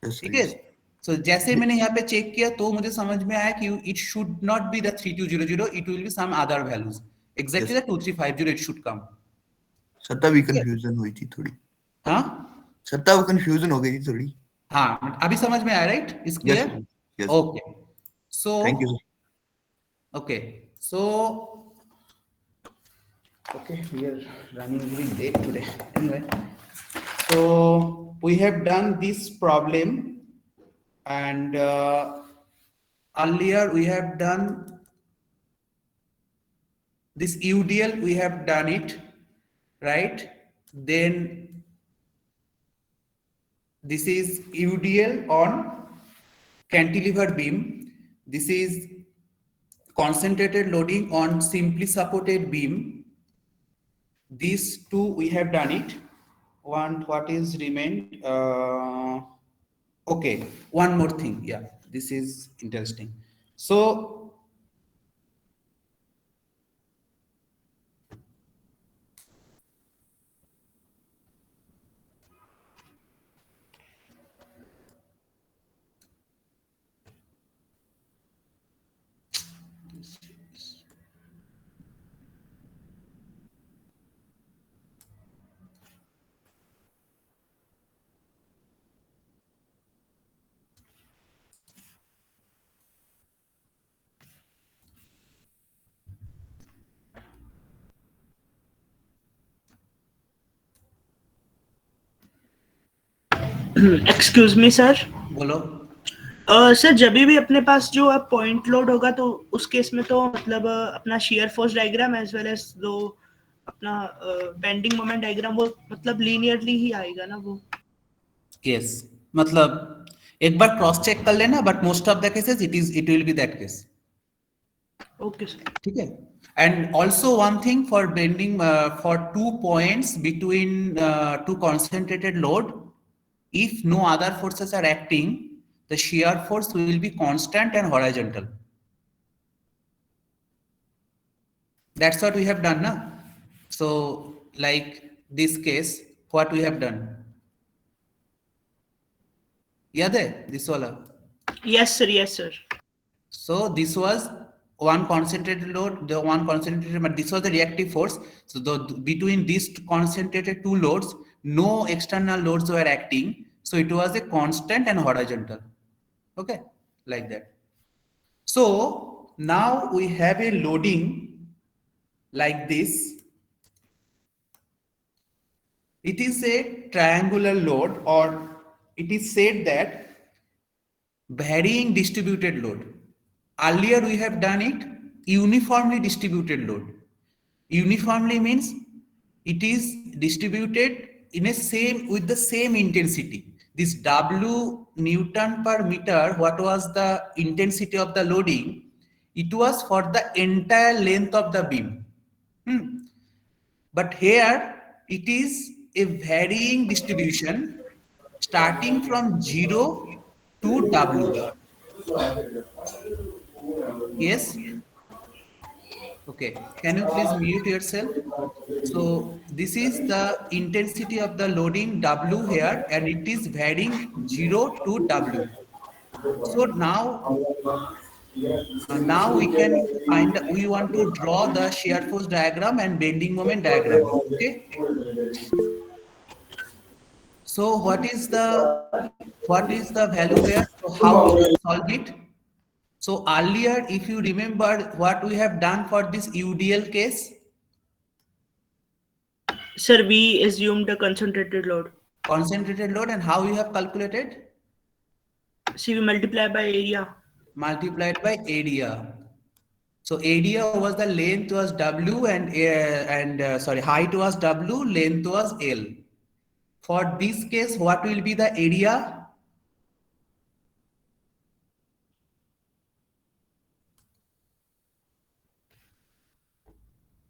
Yes, sir. ठीक है? So जैसे मैंने यहाँ पे check किया तो मुझे समझ में आया कि it should not be the 3200, it will be some other values. Exactly the 2350 it should come. Sir तभी कंफ्यूजन हुई थी थोड़ी. हाँ? सर तब कंफ्यूजन हो गई थी थोड़ी. हाँ, अभी समझ में आया, right? Is clear? Yes, sir. Yes. Okay. So Thank you, sir. Okay. So okay, we are running very late today. Anyway, so we have done this problem, and earlier we have done this UDL. We have done it, right? Then this is UDL on cantilever beam. This is concentrated loading on simply supported beam. These two we have done it. What is remained? Okay, one more thing. Yeah, this is interesting. So excuse me sir. बोलो. Sir जब भी अपने पास जो अब point load होगा तो उस case में तो मतलब अपना shear force diagram as well as दो अपना बेंडिंग मोमेंट डायग्राम वो मतलब लीनियरली ही आएगा ना वो. Yes, मतलब एक बार क्रॉस चेक कर लेना, but most of the cases it will be that case. Okay sir. ठीक है. And also one thing for bending for 2 points between 2 concentrated load, if no other forces are acting, the shear force will be constant and horizontal. That's what we have done, na? So like this case, what we have done? याद है this वाला? Yes sir, yes sir. So this was one concentrated load, but this was the reactive force. So between these concentrated two loads, no external loads were acting. So it was a constant and horizontal. Okay, like that. So now we have a loading like this. It is a triangular load, or it is said that varying distributed load. Earlier we have done it uniformly distributed load. Uniformly means it is distributed in a same with the same intensity. This W Newton per meter, what was the intensity of the loading? It was for the entire length of the beam. But here it is a varying distribution starting from 0 to W. Yes? Okay. Can you please mute yourself? So this is the intensity of the loading W here, and it is varying 0 to W. So now we want to draw the shear force diagram and bending moment diagram. Okay. So what is the value here? So how we can solve it? So earlier, if you remember what we have done for this UDL case, Sir, we assumed a concentrated load. concentrated load, and how you have calculated? See, we multiply by area. Multiplied by area. So area was the length was W and height was W, length was L. For this case, what will be the area?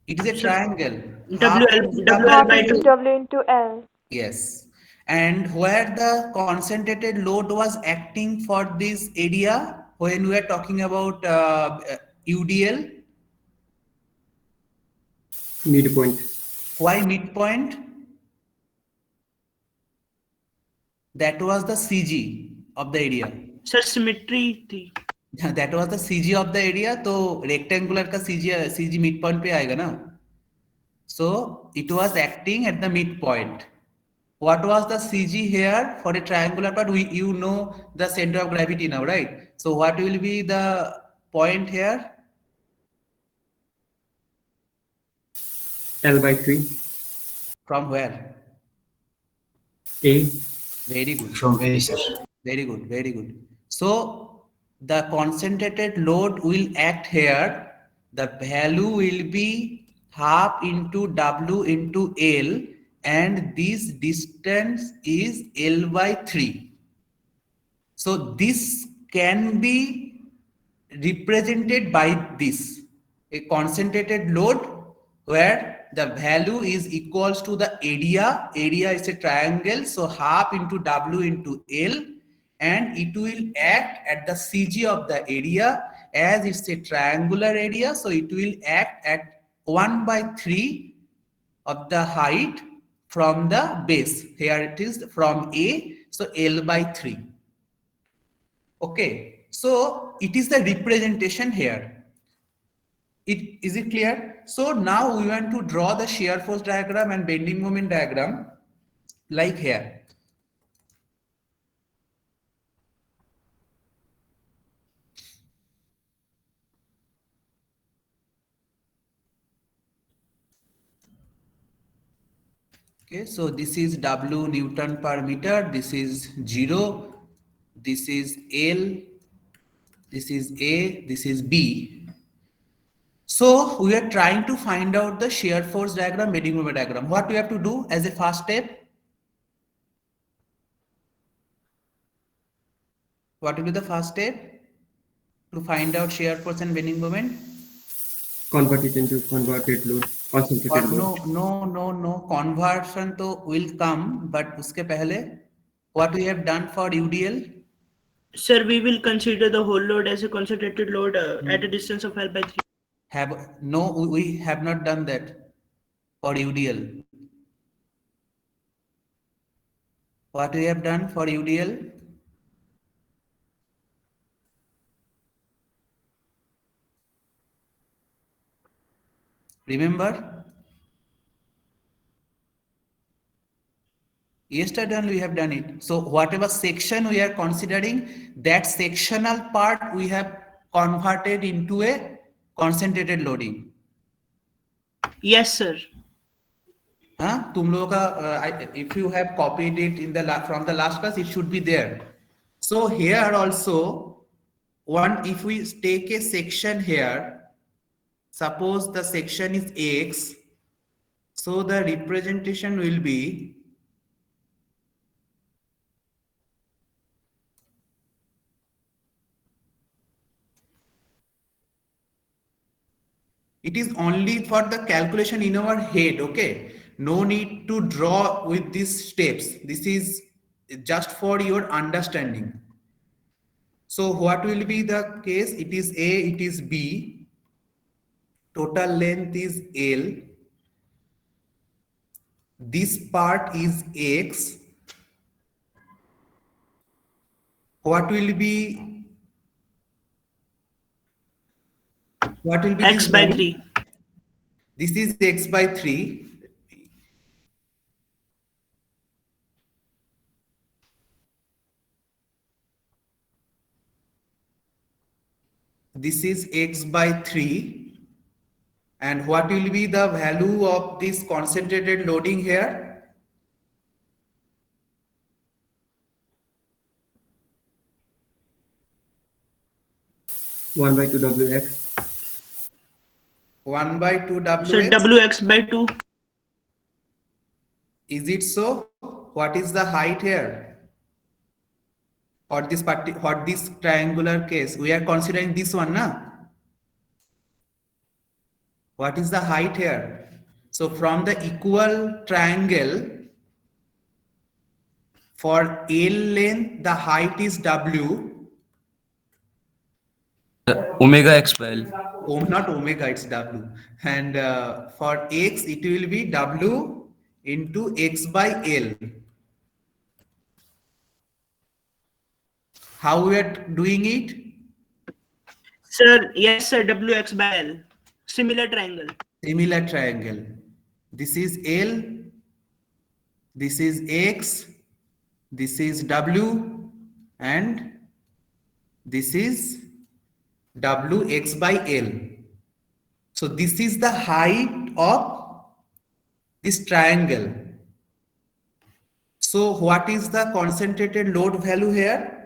It is a triangle. WL by 2. W into L. Yes. And where the concentrated load was acting for this area when we are talking about UDL? Midpoint. Why midpoint? That was the CG of the area. Sir, symmetry थी. That was the CG of the area. तो rectangular का CG midpoint पे आएगा ना. So it was acting at the midpoint. What was the CG here for a triangular part? You know the center of gravity now, right? So what will be the point here? L by 3. From where? A. Very good. From A, sir. Very good. Very good. So the concentrated load will act here. The value will be half into W into L, and this distance is L by 3. So this can be represented by this, a concentrated load where the value is equals to the area. Area is a triangle, so half into W into L, and it will act at the CG of the area. As it's a triangular area, so it will act at 1 by 3 of the height from the base. Here it is from A, so L by 3. Okay, so it is the representation here. Is it clear? So now we want to draw the shear force diagram and bending moment diagram like here. Okay, so this is W Newton per meter, this is 0, this is L, this is A, this is B. So we are trying to find out the shear force diagram, bending moment diagram. What we have to do as a first step? What will be the first step to find out shear force and bending moment? Convert it into converted load, concentrated load. No. Conversion to will come, but uske pehle, what we have done for UDL? Sir, we will consider the whole load as a concentrated load at a distance of L by 3. We have not done that for UDL. What we have done for UDL? Remember? Yesterday only we have done it. So whatever section we are considering, that sectional part we have converted into a concentrated loading. Yes, sir. तुम लोगों का if you have copied it in the from the last class, it should be there. So here also, if we take a section here, suppose the section is X, so the representation will be it is only for the calculation in our head, okay? No need to draw with these steps. This is just for your understanding. So what will be the case? It is A, it is B. Total length is L. This part is X. What will be X this by value? 3. This is X by 3. This is X by 3. And what will be the value of this concentrated loading here? 1 by 2 Wx. 1 by 2 So Wx. Wx by 2. Is it so? What is the height here? For this triangular case, we are considering this one, na? What is the height here? So from the equal triangle, for L length, the height is W. Omega x by L. Oh, not omega, it's W. And for X, it will be W into X by L. How we are doing it? Sir, yes, sir, Wx by L. Similar triangle. Similar triangle. This is L, this is X, this is W, and this is Wx by L. So this is the height of this triangle. So what is the concentrated load value here?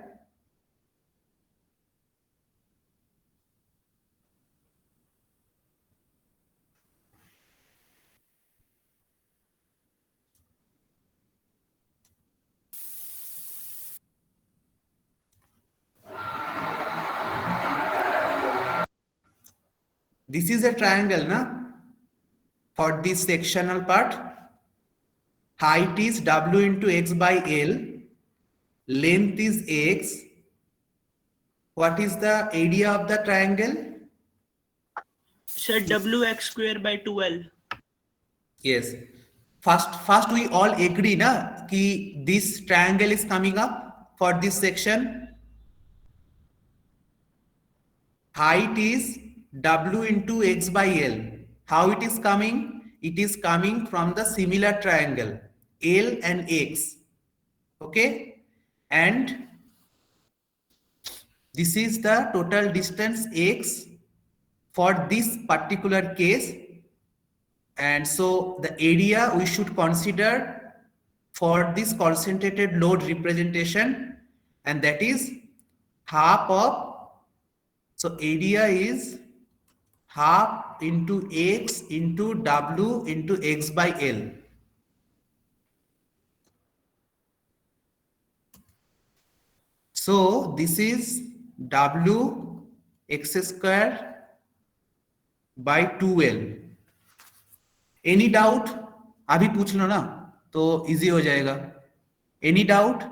This is a triangle, na? For this sectional part, height is W into X by L, length is X. What is the area of the triangle? Sir, Wx square by 2L. Yes. First we all agree, na, ki this triangle is coming up for this section. Height is W into X by L. How it is coming? It is coming from the similar triangle L and X. Okay? And this is the total distance X for this particular case. And so the area we should consider for this concentrated load representation, and that is half of, so area is half into X into W into X by L. So this is W X square by 2L. Any doubt? अभी पूछ लो ना तो easy हो जाएगा. Any doubt?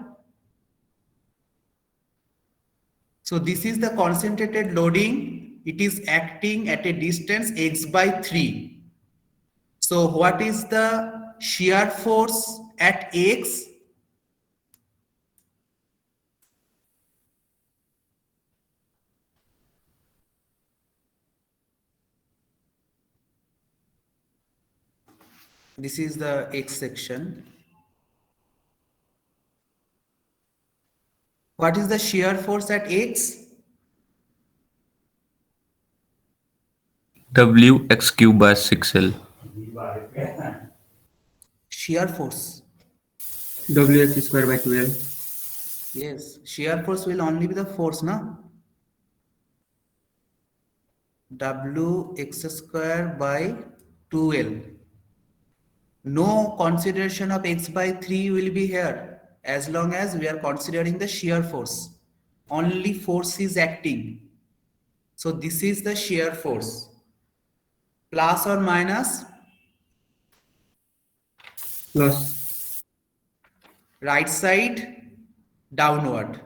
So this is the concentrated loading. It is acting at a distance X by 3. So what is the shear force at X? This is the X section. What is the shear force at X? W x cube by 6L. Shear force. Wx square by 2L. Yes, shear force will only be the force, na? wx square by 2l. No consideration of x by 3 will be here as long as we are considering the shear force. Only force is acting. So this is the shear force. Plus or minus? Plus. Right side downward.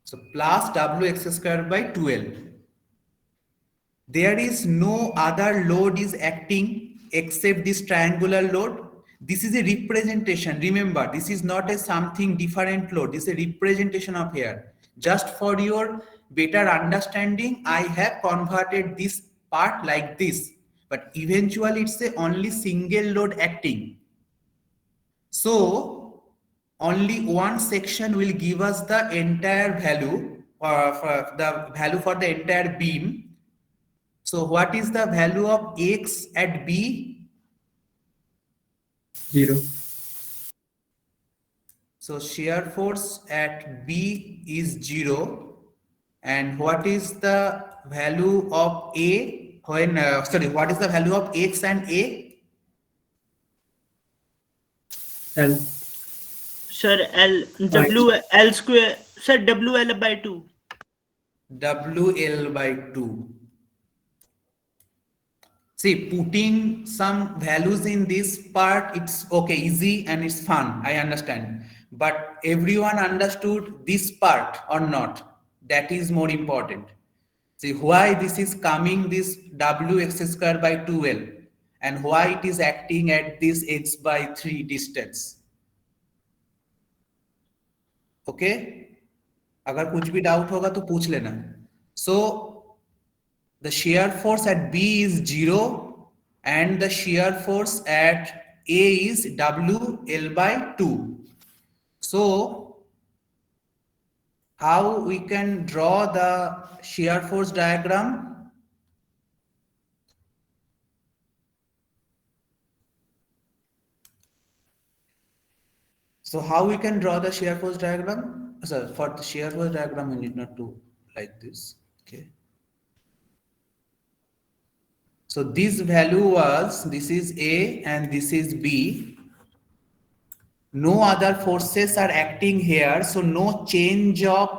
So plus wx square by 2l. There is no other load is acting except this triangular load. This is a representation. Remember, this is not a something different load. This is a representation of here. Just for your better understanding, I have converted this part like this. But eventually, it's a only single load acting. So, only one section will give us the entire value, for the value for the entire beam. So what is the value of x at B? 0. So shear force at B is 0. And what is the value of A when, what is the value of x and A? L. Sir, L square, sir, WL by 2. WL by 2. See, putting some values in this part, it's okay, easy and it's fun, I understand. But everyone understood this part or not? That is more important. See, why this is coming this wx square by 2l and why it is acting at this x by 3 distance. Okay? अगर कुछ भी doubt होगा तो पूछ लेना. So, the shear force at B is 0 and the shear force at A is WL by 2. So, how we can draw the shear force diagram? So, how we can draw the shear force diagram? So, for the shear force diagram, we need not do like this. Okay. So this value was, this is A and this is B. No other forces are acting here. So no change of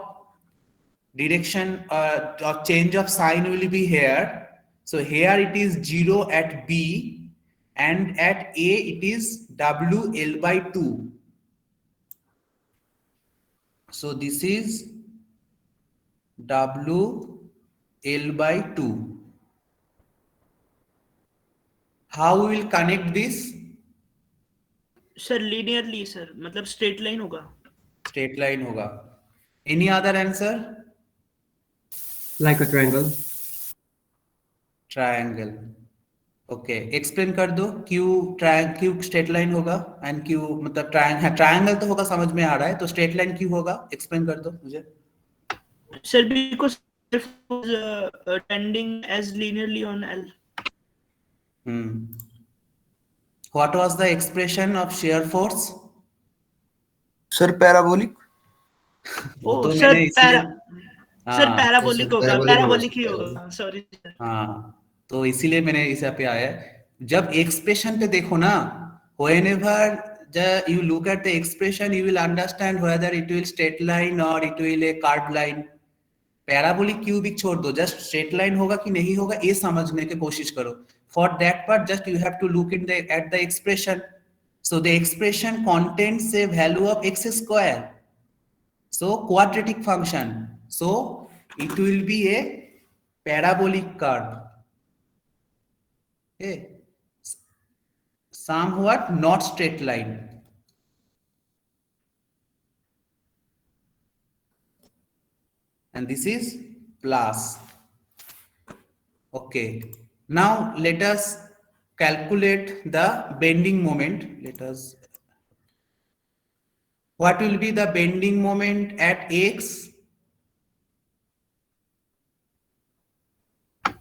direction or change of sign will be here. So here it is 0 at B and at A it is WL by 2. So this is WL by 2. How we will connect this? Sir, linearly, sir. मतलब straight line होगा. Straight line होगा. Any other answer? Like a triangle. Triangle. Okay. Explain कर दो. क्यों straight line होगा and क्यों मतलब triangle तो होगा समझ में आ रहा है तो straight line क्यों होगा? Explain कर दो मुझे. Sir, because it was tending as linearly on L. What was the expression of shear force? Sir, parabolic. Oh, sir, parabolic होगा, parabolic ही होगा. Sorry. हाँ, तो इसीलिए मैंने इसे पे आया. जब expression पे देखो ना, whenever you look at the expression, you will understand whether it will straight line or it will a curved line. Parabolic cubic छोड़ दो, जस्ट स्ट्रेट लाइन होगा कि नहीं होगा ये समझने की कोशिश करो. For that part just you have to look in at the expression. So the expression contains a value of x square, so quadratic function, so it will be a parabolic curve. okay, somewhat not straight line. And this is plus. Okay. Now let us calculate the bending moment. What will be the bending moment at x?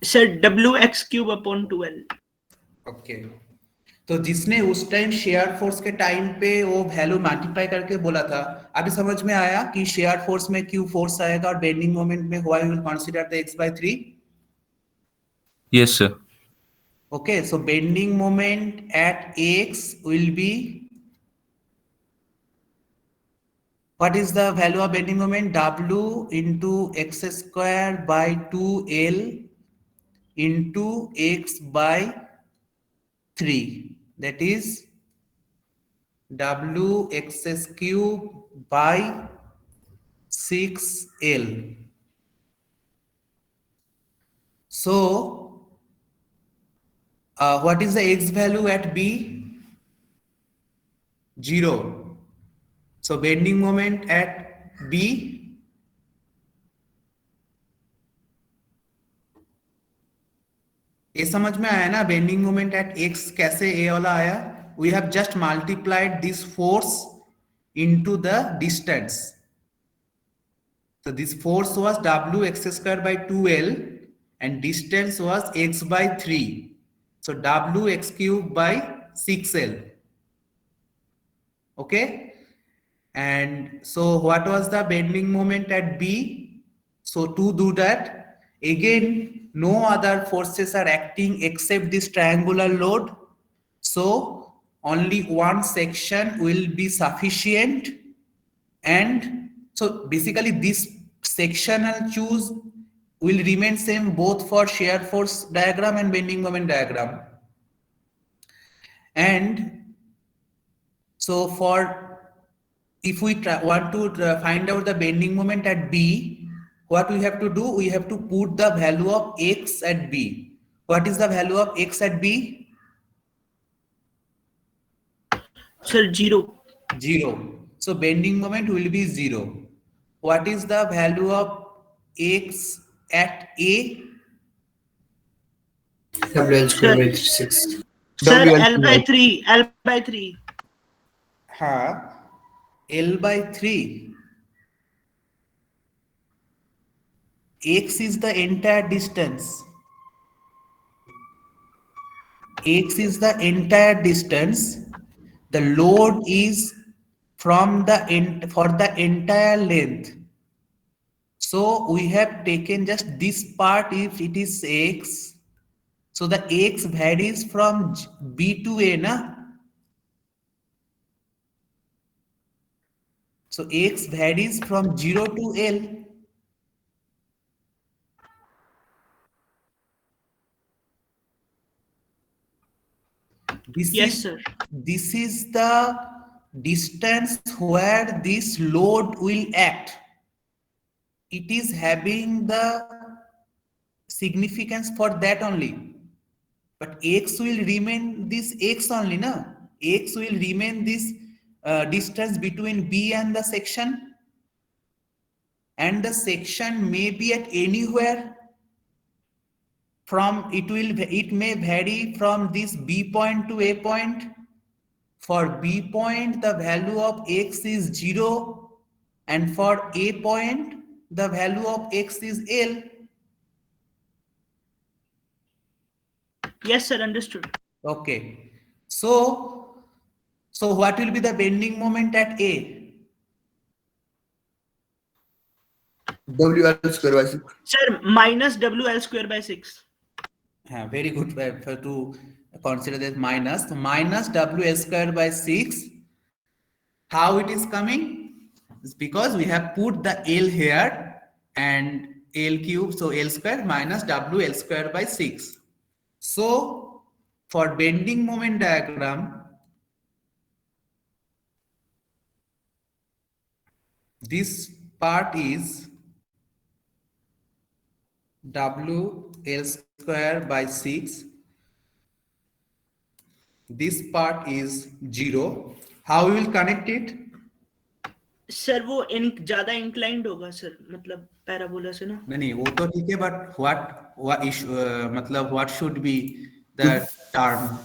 Sir, WX cube upon 2L. Okay. तो जिसने उस time shear force के time पे वो value multiply करके बोला था, अभी समझ में आया कि शेयर फोर्स में Q फोर्स आएगा और बेंडिंग मोमेंट में y will consider the x/3. Yes, sir. Okay, so bending moment at x will be, what is the value of bending moment? W into x square by 2L into x by 3. That is W x cube by 6L. So, what is the x value at B? 0. So, bending moment at B, ये समझ में आया ना bending moment eight x कैसे a वाला आया? We have just multiplied this force into the distance. So this force was W x square by 2L and distance was x by 3. So W x cube by 6L. Okay. And so what was the bending moment at B? So to do that, again, no other forces are acting except this triangular load. So only one section will be sufficient. And so basically this sectional choose will remain same both for shear force diagram and bending moment diagram. And so if we want to find out the bending moment at B, what we have to do? We have to put the value of x at B. What is the value of x at B? Sir, 0. 0. So bending moment will be 0. What is the value of x at A? WL square by 6. Sir, WL L by 3. L by 3. L by 3. X is the entire distance. X is the entire distance. The load is from the for the entire length. So we have taken just this part if it is x. So the x varies from B to A, na? So x varies from 0 to L. Yes, sir. This is the distance where this load will act. It is having the significance for that only. But x will remain this x only, na? X will remain this distance between B and the section. And the section may be at anywhere. It may vary from this B point to A point. For B point, the value of x is 0, and for A point, the value of x is L. Yes, sir, understood. Okay. So what will be the bending moment at A? WL square by 6. Sir, minus WL square by 6. Very good to consider that minus. So minus WL square by 6. How it is coming? It's because we have put the L here and L cube, so L square minus WL square by 6. So for bending moment diagram, this part is WL square by 6. This part is 0. How we will connect it? Sir वो ज्यादा inclined होगा sir, मतलब parabola से ना. नहीं वो तो ठीक है, but what should be the term?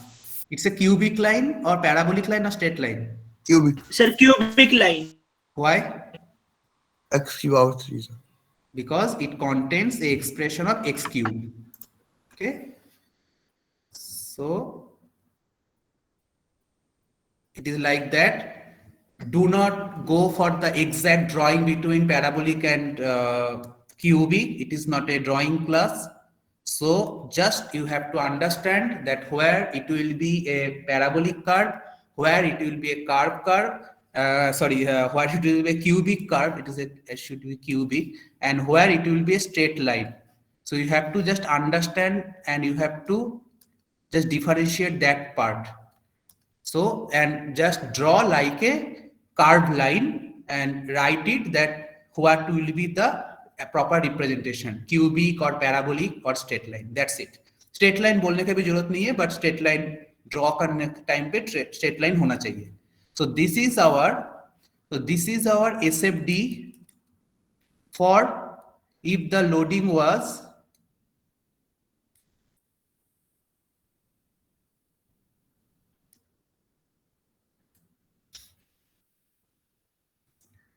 It's a cubic line or parabolic line or straight line? Cubic. Sir, cubic line. Why? X cube over 3. Sir. Because it contains the expression of x cube. Okay. So it is like that. do not go for the exact drawing between parabolic and cubic. It is not a drawing class. So just you have to understand that where it will be a parabolic curve, where it will be a curve curve, where it will be a cubic curve, it should be cubic, and where it will be a straight line. So you have to just understand and you have to just differentiate that part. So, and just draw like a curved line and write it that what will be the proper representation, cubic or parabolic or straight line. That's it. Straight line बोलने की भी जरूरत नहीं है, but straight line draw करने time पे straight line होना चाहिए. So this is our SFD for if the loading was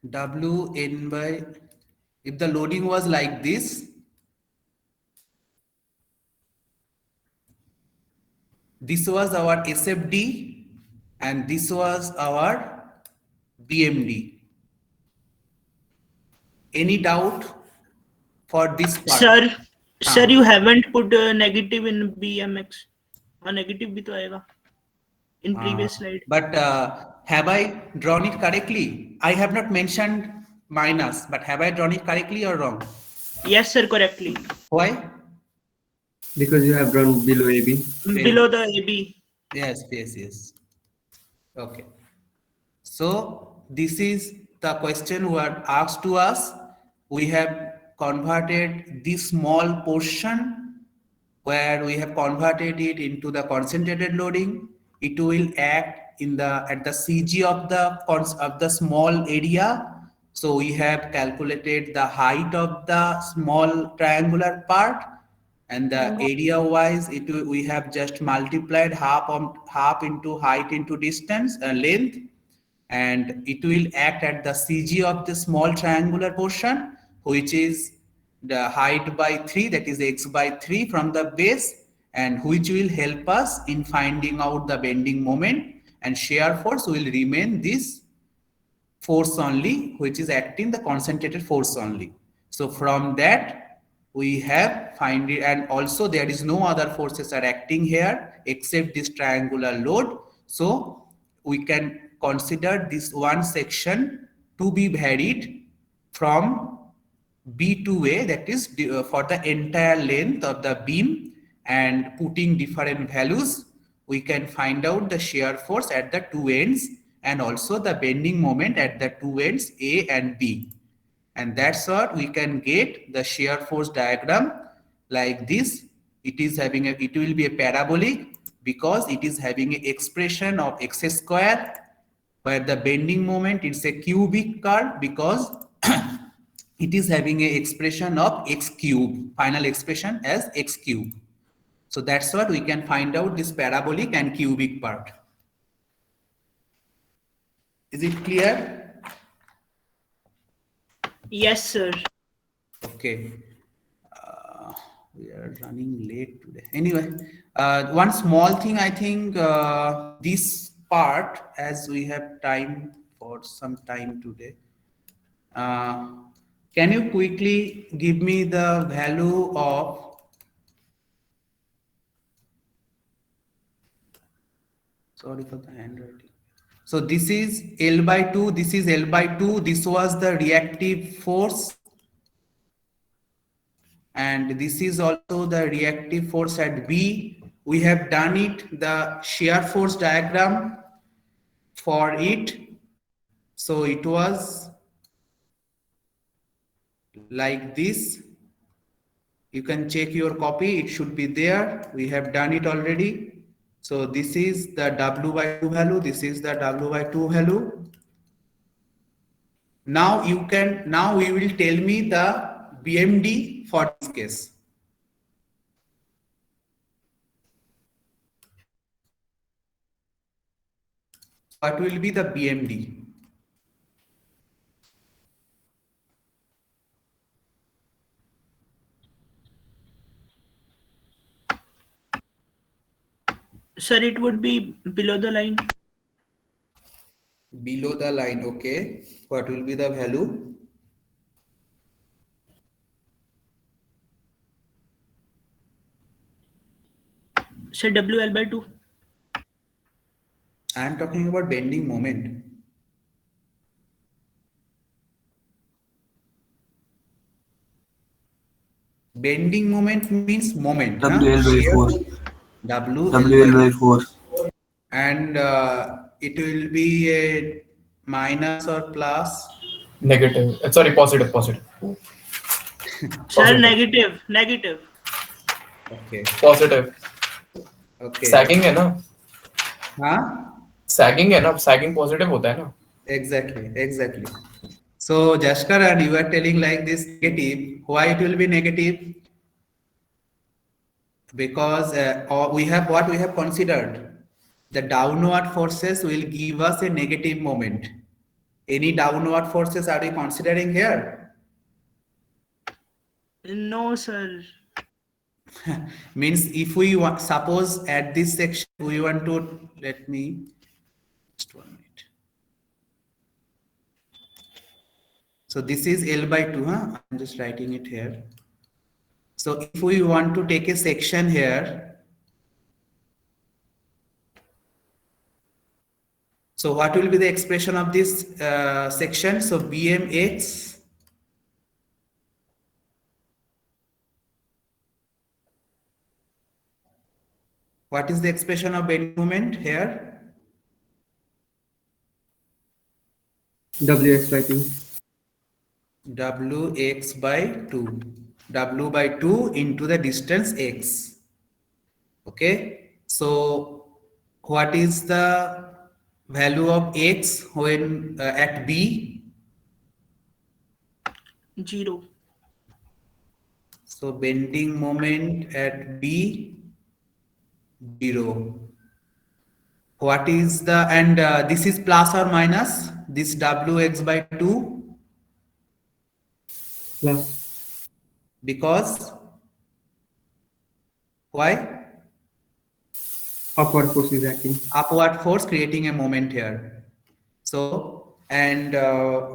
Wn by, if the loading was like this, this was our SFD and this was our BMD. Any doubt for this part? Sir, you haven't put a negative in BMX. Negative भी तो आएगा in previous slide. But have I drawn it correctly? I have not mentioned minus, but have I drawn it correctly or wrong? Yes, sir, correctly. Why? Because you have drawn below AB. Below the AB. Yes. Okay. So this is the question were asked to us. We have converted this small portion where we have converted it into the concentrated loading. It will act at the CG of the small area. So we have calculated the height of the small triangular part, and the area wise we have just multiplied half into height into distance length, and it will act at the CG of the small triangular portion, which is the height by 3, that is x by 3 from the base, and which will help us in finding out the bending moment, and shear force will remain this force only, which is acting the concentrated force only. So from that we have find it, and also there is no other forces are acting here except this triangular load. So we can consider this one section to be varied from B to A, that is for the entire length of the beam, and putting different values we can find out the shear force at the two ends and also the bending moment at the two ends A and B. And that's what we can get the shear force diagram like this. It will be a parabolic because it is having an expression of x square, where the bending moment is a cubic curve because it is having an expression of x cube, final expression as x cube. So that's what we can find out this parabolic and cubic part. Is it clear? Yes, sir. Okay. We are running late today. Anyway, one small thing, I think this part, as we have time for some time today, can you quickly give me the value of sorry for the handwriting. So this is L by 2, this is L by 2, this was the reactive force, and this is also the reactive force at B. We have done it, the shear force diagram for it. So it was like this. You can check your copy, it should be there. We have done it already. So this is the W by 2 value, this is the W by 2 value. Now you will tell me the BMD for this case. What will be the BMD? Sir, it would be below the line. Below the line, okay. What will be the value? Sir, WL/2. I am talking about bending moment. Bending moment means moment. WL/4. WL/4. And it will be a minus or plus. Negative. Sorry, positive. Sir, Positive. negative. Okay. Positive. Okay. Sagging है ना? हाँ? Sagging है ना? Sagging positive होता है ना? Exactly. So Jaskar, and you are telling like this negative. Why it will be negative? Because we have considered. The downward forces will give us a negative moment. Any downward forces are we considering here? No, sir. Means if we want, suppose at this section we want to, let me just 1 minute. So this is L/2, huh? I'm just writing it here. So if we want to take a section here, so what will be the expression of this section? So BMX what is the expression of bending moment here? WX/2. WX/2. W/2 into the distance x. Okay. So what is the value of x when at B? 0. So bending moment at B, 0. What is the, and this is plus or minus this WX/2? Plus. Because why? Upward force is acting. Upward force creating a moment here. So, and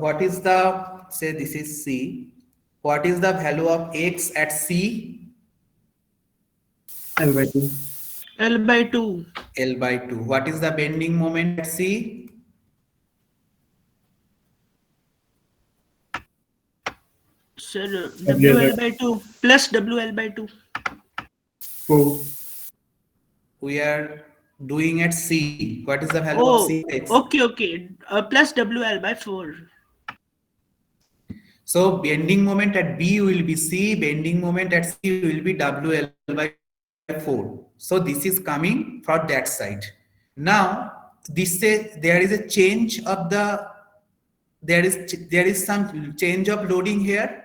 what is the, say this is C. What is the value of x at C? L/2. L/2. L/2. What is the bending moment at C? Sir, WL/2 plus WL/2. 4. We are doing at C. What is the value of Oh, C? X? okay. Plus WL/4. So bending moment at B will be C, bending moment at C will be WL/4. So this is coming from that side. Now this says there is a change of the, there is some change of loading here.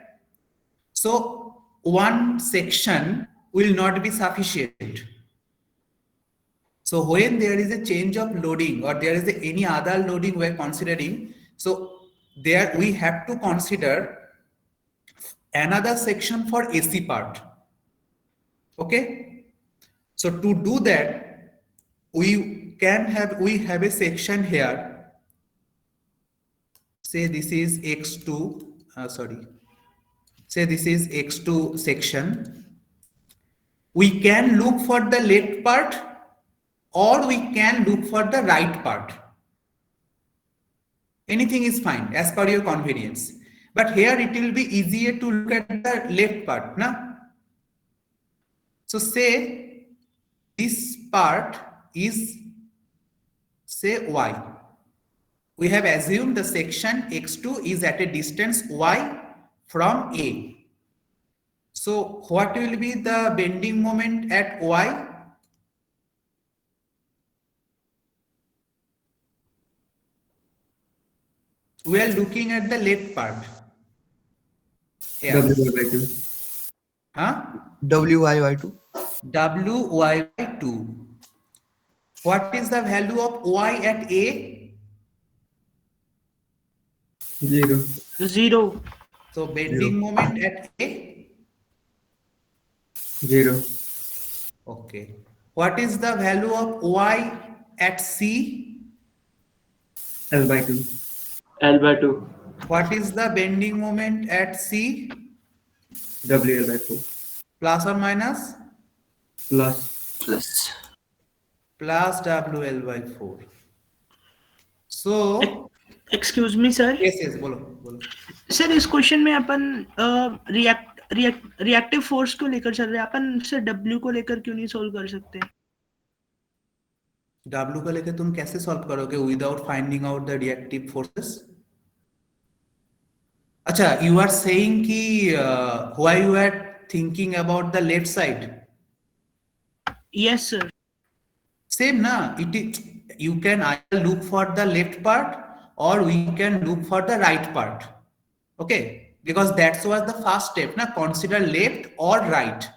So one section will not be sufficient. So when there is a change of loading or there is any other loading we are considering, so there we have to consider another section for AC part. Okay. So to do that, we have a section here. Say this is X2, say this is X2 section. We can look for the left part or we can look for the right part. Anything is fine as per your convenience. But here it will be easier to look at the left part. Na? So say this part is, say Y. We have assumed the section X2 is at a distance Y from A. So what will be the bending moment at Y? We are looking at the left part. Yeah. WL/2. Huh? WY/2. WY/2. What is the value of Y at A? 0. 0. So bending moment at A? 0. Okay. What is the value of Y at C? L by 2. L by 2. What is the bending moment at C? W L by 4. Plus or minus? Plus. Plus WL by 4. So, excuse me sir yes, yes, बोलो बोलो. Sir इस question में अपन reactive force को लेकर चल रहे हैं अपन sir W को लेकर क्यों नहीं सोल्व कर सकते W को लेके तुम कैसे सॉल्व करोगे without finding out the reactive forces? अच्छा, यू आर सेइंग कि why you are thinking about the left side. Yes sir Same na, it is, you can either look for the left part or we can look for the right part. Okay, because that's was the first step na, consider left or right.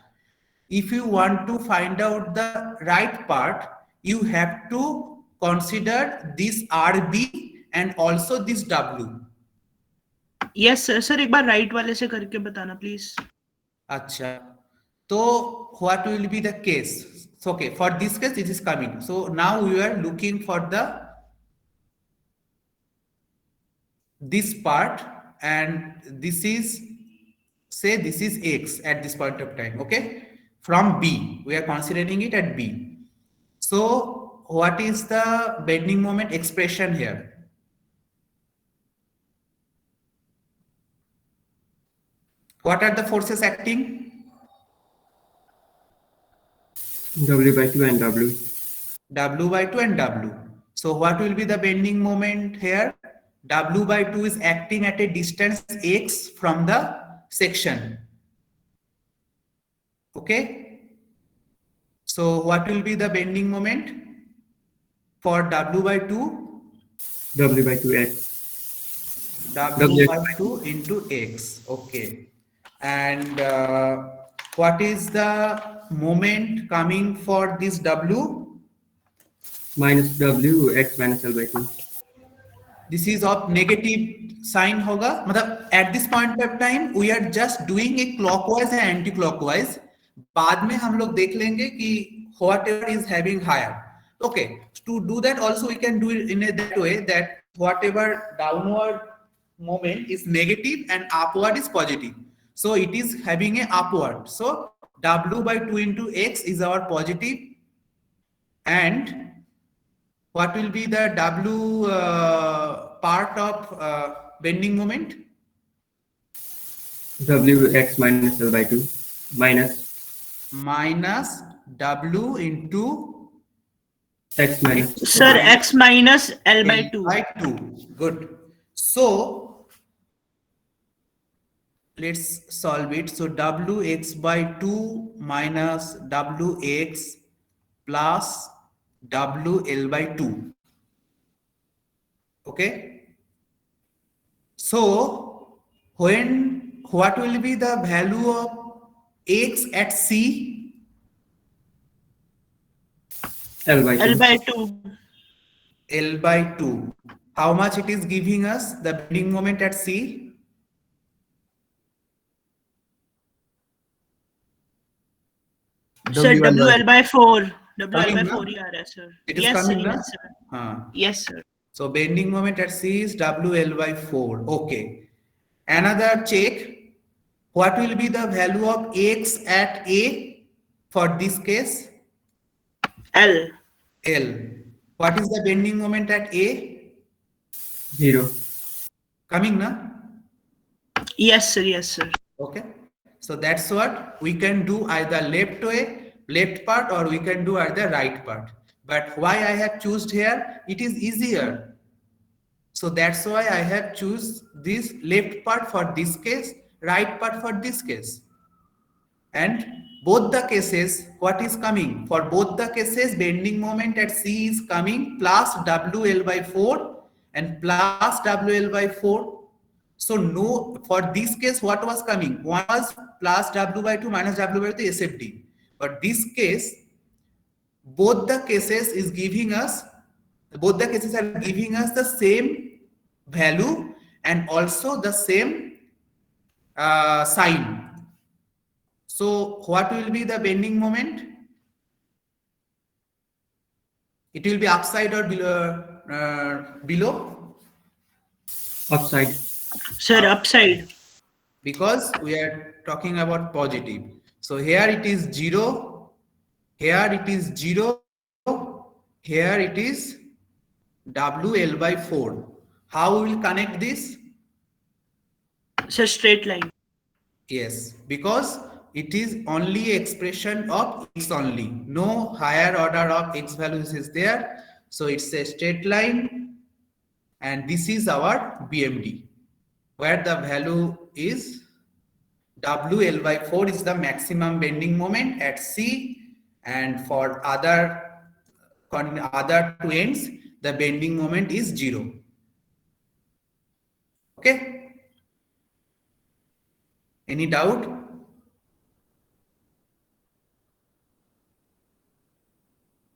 If you want to find out the right part, you have to consider this RB and also this W. Yes sir sir एक बार right वाले से करके बताना please Acha. So what will be the case? So, okay, for this case it is coming. So now we are looking for this part, and this is, say this is X at this point of time. Okay, from B we are considering it at B. So what is the bending moment expression here? What are the forces acting? W by 2 and W. W by 2 and W. So what will be the bending moment here? W by 2 is acting at a distance X from the section. Okay. So what will be the bending moment for W by 2? W by 2x. W by 2 into X. Okay. And what is the moment coming for this W? Minus W x minus L by 2. This is of negative sign होगा मतलब at this point of time we are just doing a clockwise and anti-clockwise. बाद में हम लोग देख लेंगे कि whatever is having higher. Okay, to do that also we can do it in a that way that whatever downward moment is negative and upward is positive. So it is having a upward. So W by 2 into X is our positive, and what will be the W part of bending moment? W x minus L by 2. Minus W into X minus. Sir x minus l by 2 by 2. Good. So let's solve it. So Wx by 2 minus Wx plus WL by 2. Okay. So what will be the value of X at C? L by 2. l by 2 L by 2. How much it is giving us the bending moment at C? Sir w l by 4 w l Coming by na? 4 ही आ रहा है sir It is yes sir coming na? yes sir हाँ. yes sir So bending moment at C is WL by 4. Okay. Another check. What will be the value of X at A for this case? l L. What is the bending moment at A? 0. Coming na? yes sir Okay. So that's what we can do, either left part, or we can do either right part. But why I have chosen here? It is easier. So that's why I have choose this left part for this case, right part for this case. And both the cases, what is coming? For both the cases, bending moment at C is coming plus WL by 4 and plus WL by 4. So no, for this case, what was coming? One was plus W by 2 minus W by 2 SFD. But this case, both the cases are giving us the same value and also the same sign. So what will be the bending moment? It will be upside or below? Upside. Sir, upside. Because we are talking about positive. So here it is 0, here it is 0, here it is WL by 4. How we will connect this? Sir, straight line. Yes, because it is only expression of x only. No higher order of x values is there. So it's a straight line, and this is our BMD, where the value is WL by 4 is the maximum bending moment at C, and for other two ends, the bending moment is 0. Okay? Any doubt?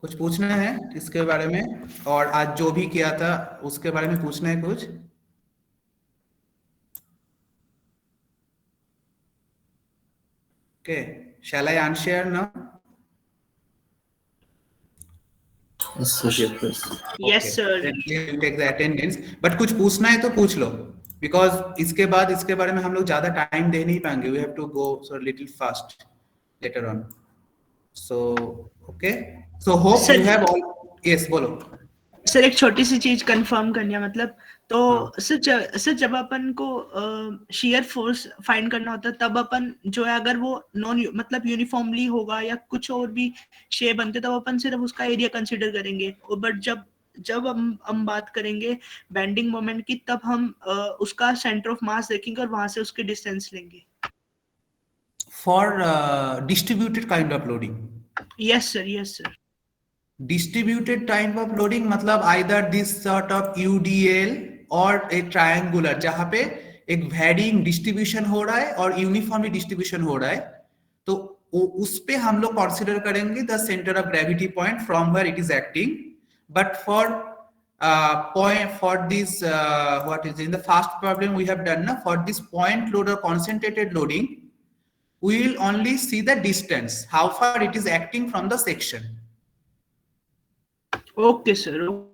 कुछ पूछना है इसके बारे में, और आज जो भी किया था उसके बारे में पूछना है कुछ? Okay, shall I answer now? Yes, Okay, sir. then you take the attendance. But कुछ पूछना है तो पूछ लो, because इसके बाद इसके बारे में हम लोग ज्यादा टाइम दे नहीं पाएंगे. We have to go so little fast later on. So okay. So hope Sir, you have all. Yes, बोलो. सर एक छोटी सी चीज कंफर्म करनी है, मतलब तो सर जब अपन को शेयर फोर्स फाइंड करना होता है तब अपन जो है अगर वो नॉन मतलब यूनिफॉर्मली होगा या कुछ और भी शेप बनते तब अपन सिर्फ उसका एरिया कंसीडर करेंगे, बट जब हम बात करेंगे बेंडिंग मोमेंट की तब हम उसका सेंटर ऑफ मास देखेंगे और वहां से उसकी डिस्टेंस लेंगे. For distributed kind of loading. Yes sir, yes sir. Distributed type of loading मतलब either this sort of UDL or a triangular जहाँ पे एक varying distribution हो रहा है और uniformly distribution हो रहा है, तो उस पे हम लोग consider करेंगे the center of gravity point from where it is acting. But for this what is in the first problem we have done, for this point load or concentrated loading, we will only see the distance, how far it is acting from the section. Okay sir.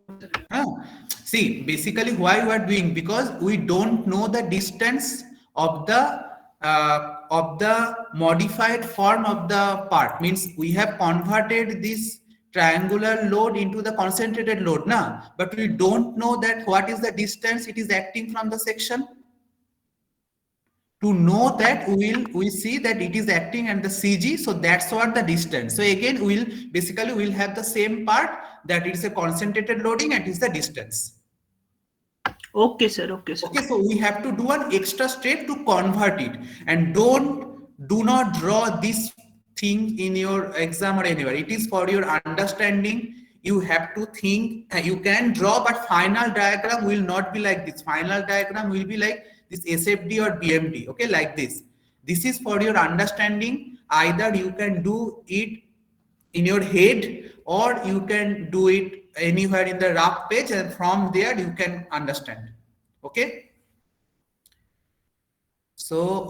See, basically why we are doing, because we don't know the distance of the modified form of the part. Means we have converted this triangular load into the concentrated load now, but we don't know that what is the distance it is acting from the section. To know that, we see that it is acting at the CG, so that's what the distance. So again, we'll have the same part, that it is a concentrated loading and it is the distance. Okay sir, okay sir. Okay, so we have to do an extra step to convert it, and do not draw this thing in your exam or anywhere. It is for your understanding. You have to think. You can draw, but final diagram will not be like this. Final diagram will be like this SFD or BMD, okay, like this. This is for your understanding. Either you can do it in your head or you can do it anywhere in the rough page, and from there you can understand. Okay. So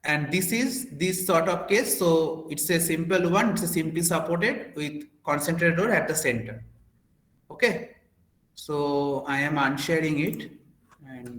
and this is this sort of case. So it's a simple one. It's a simply supported with concentrated load at the center. Okay. So I am unsharing it, and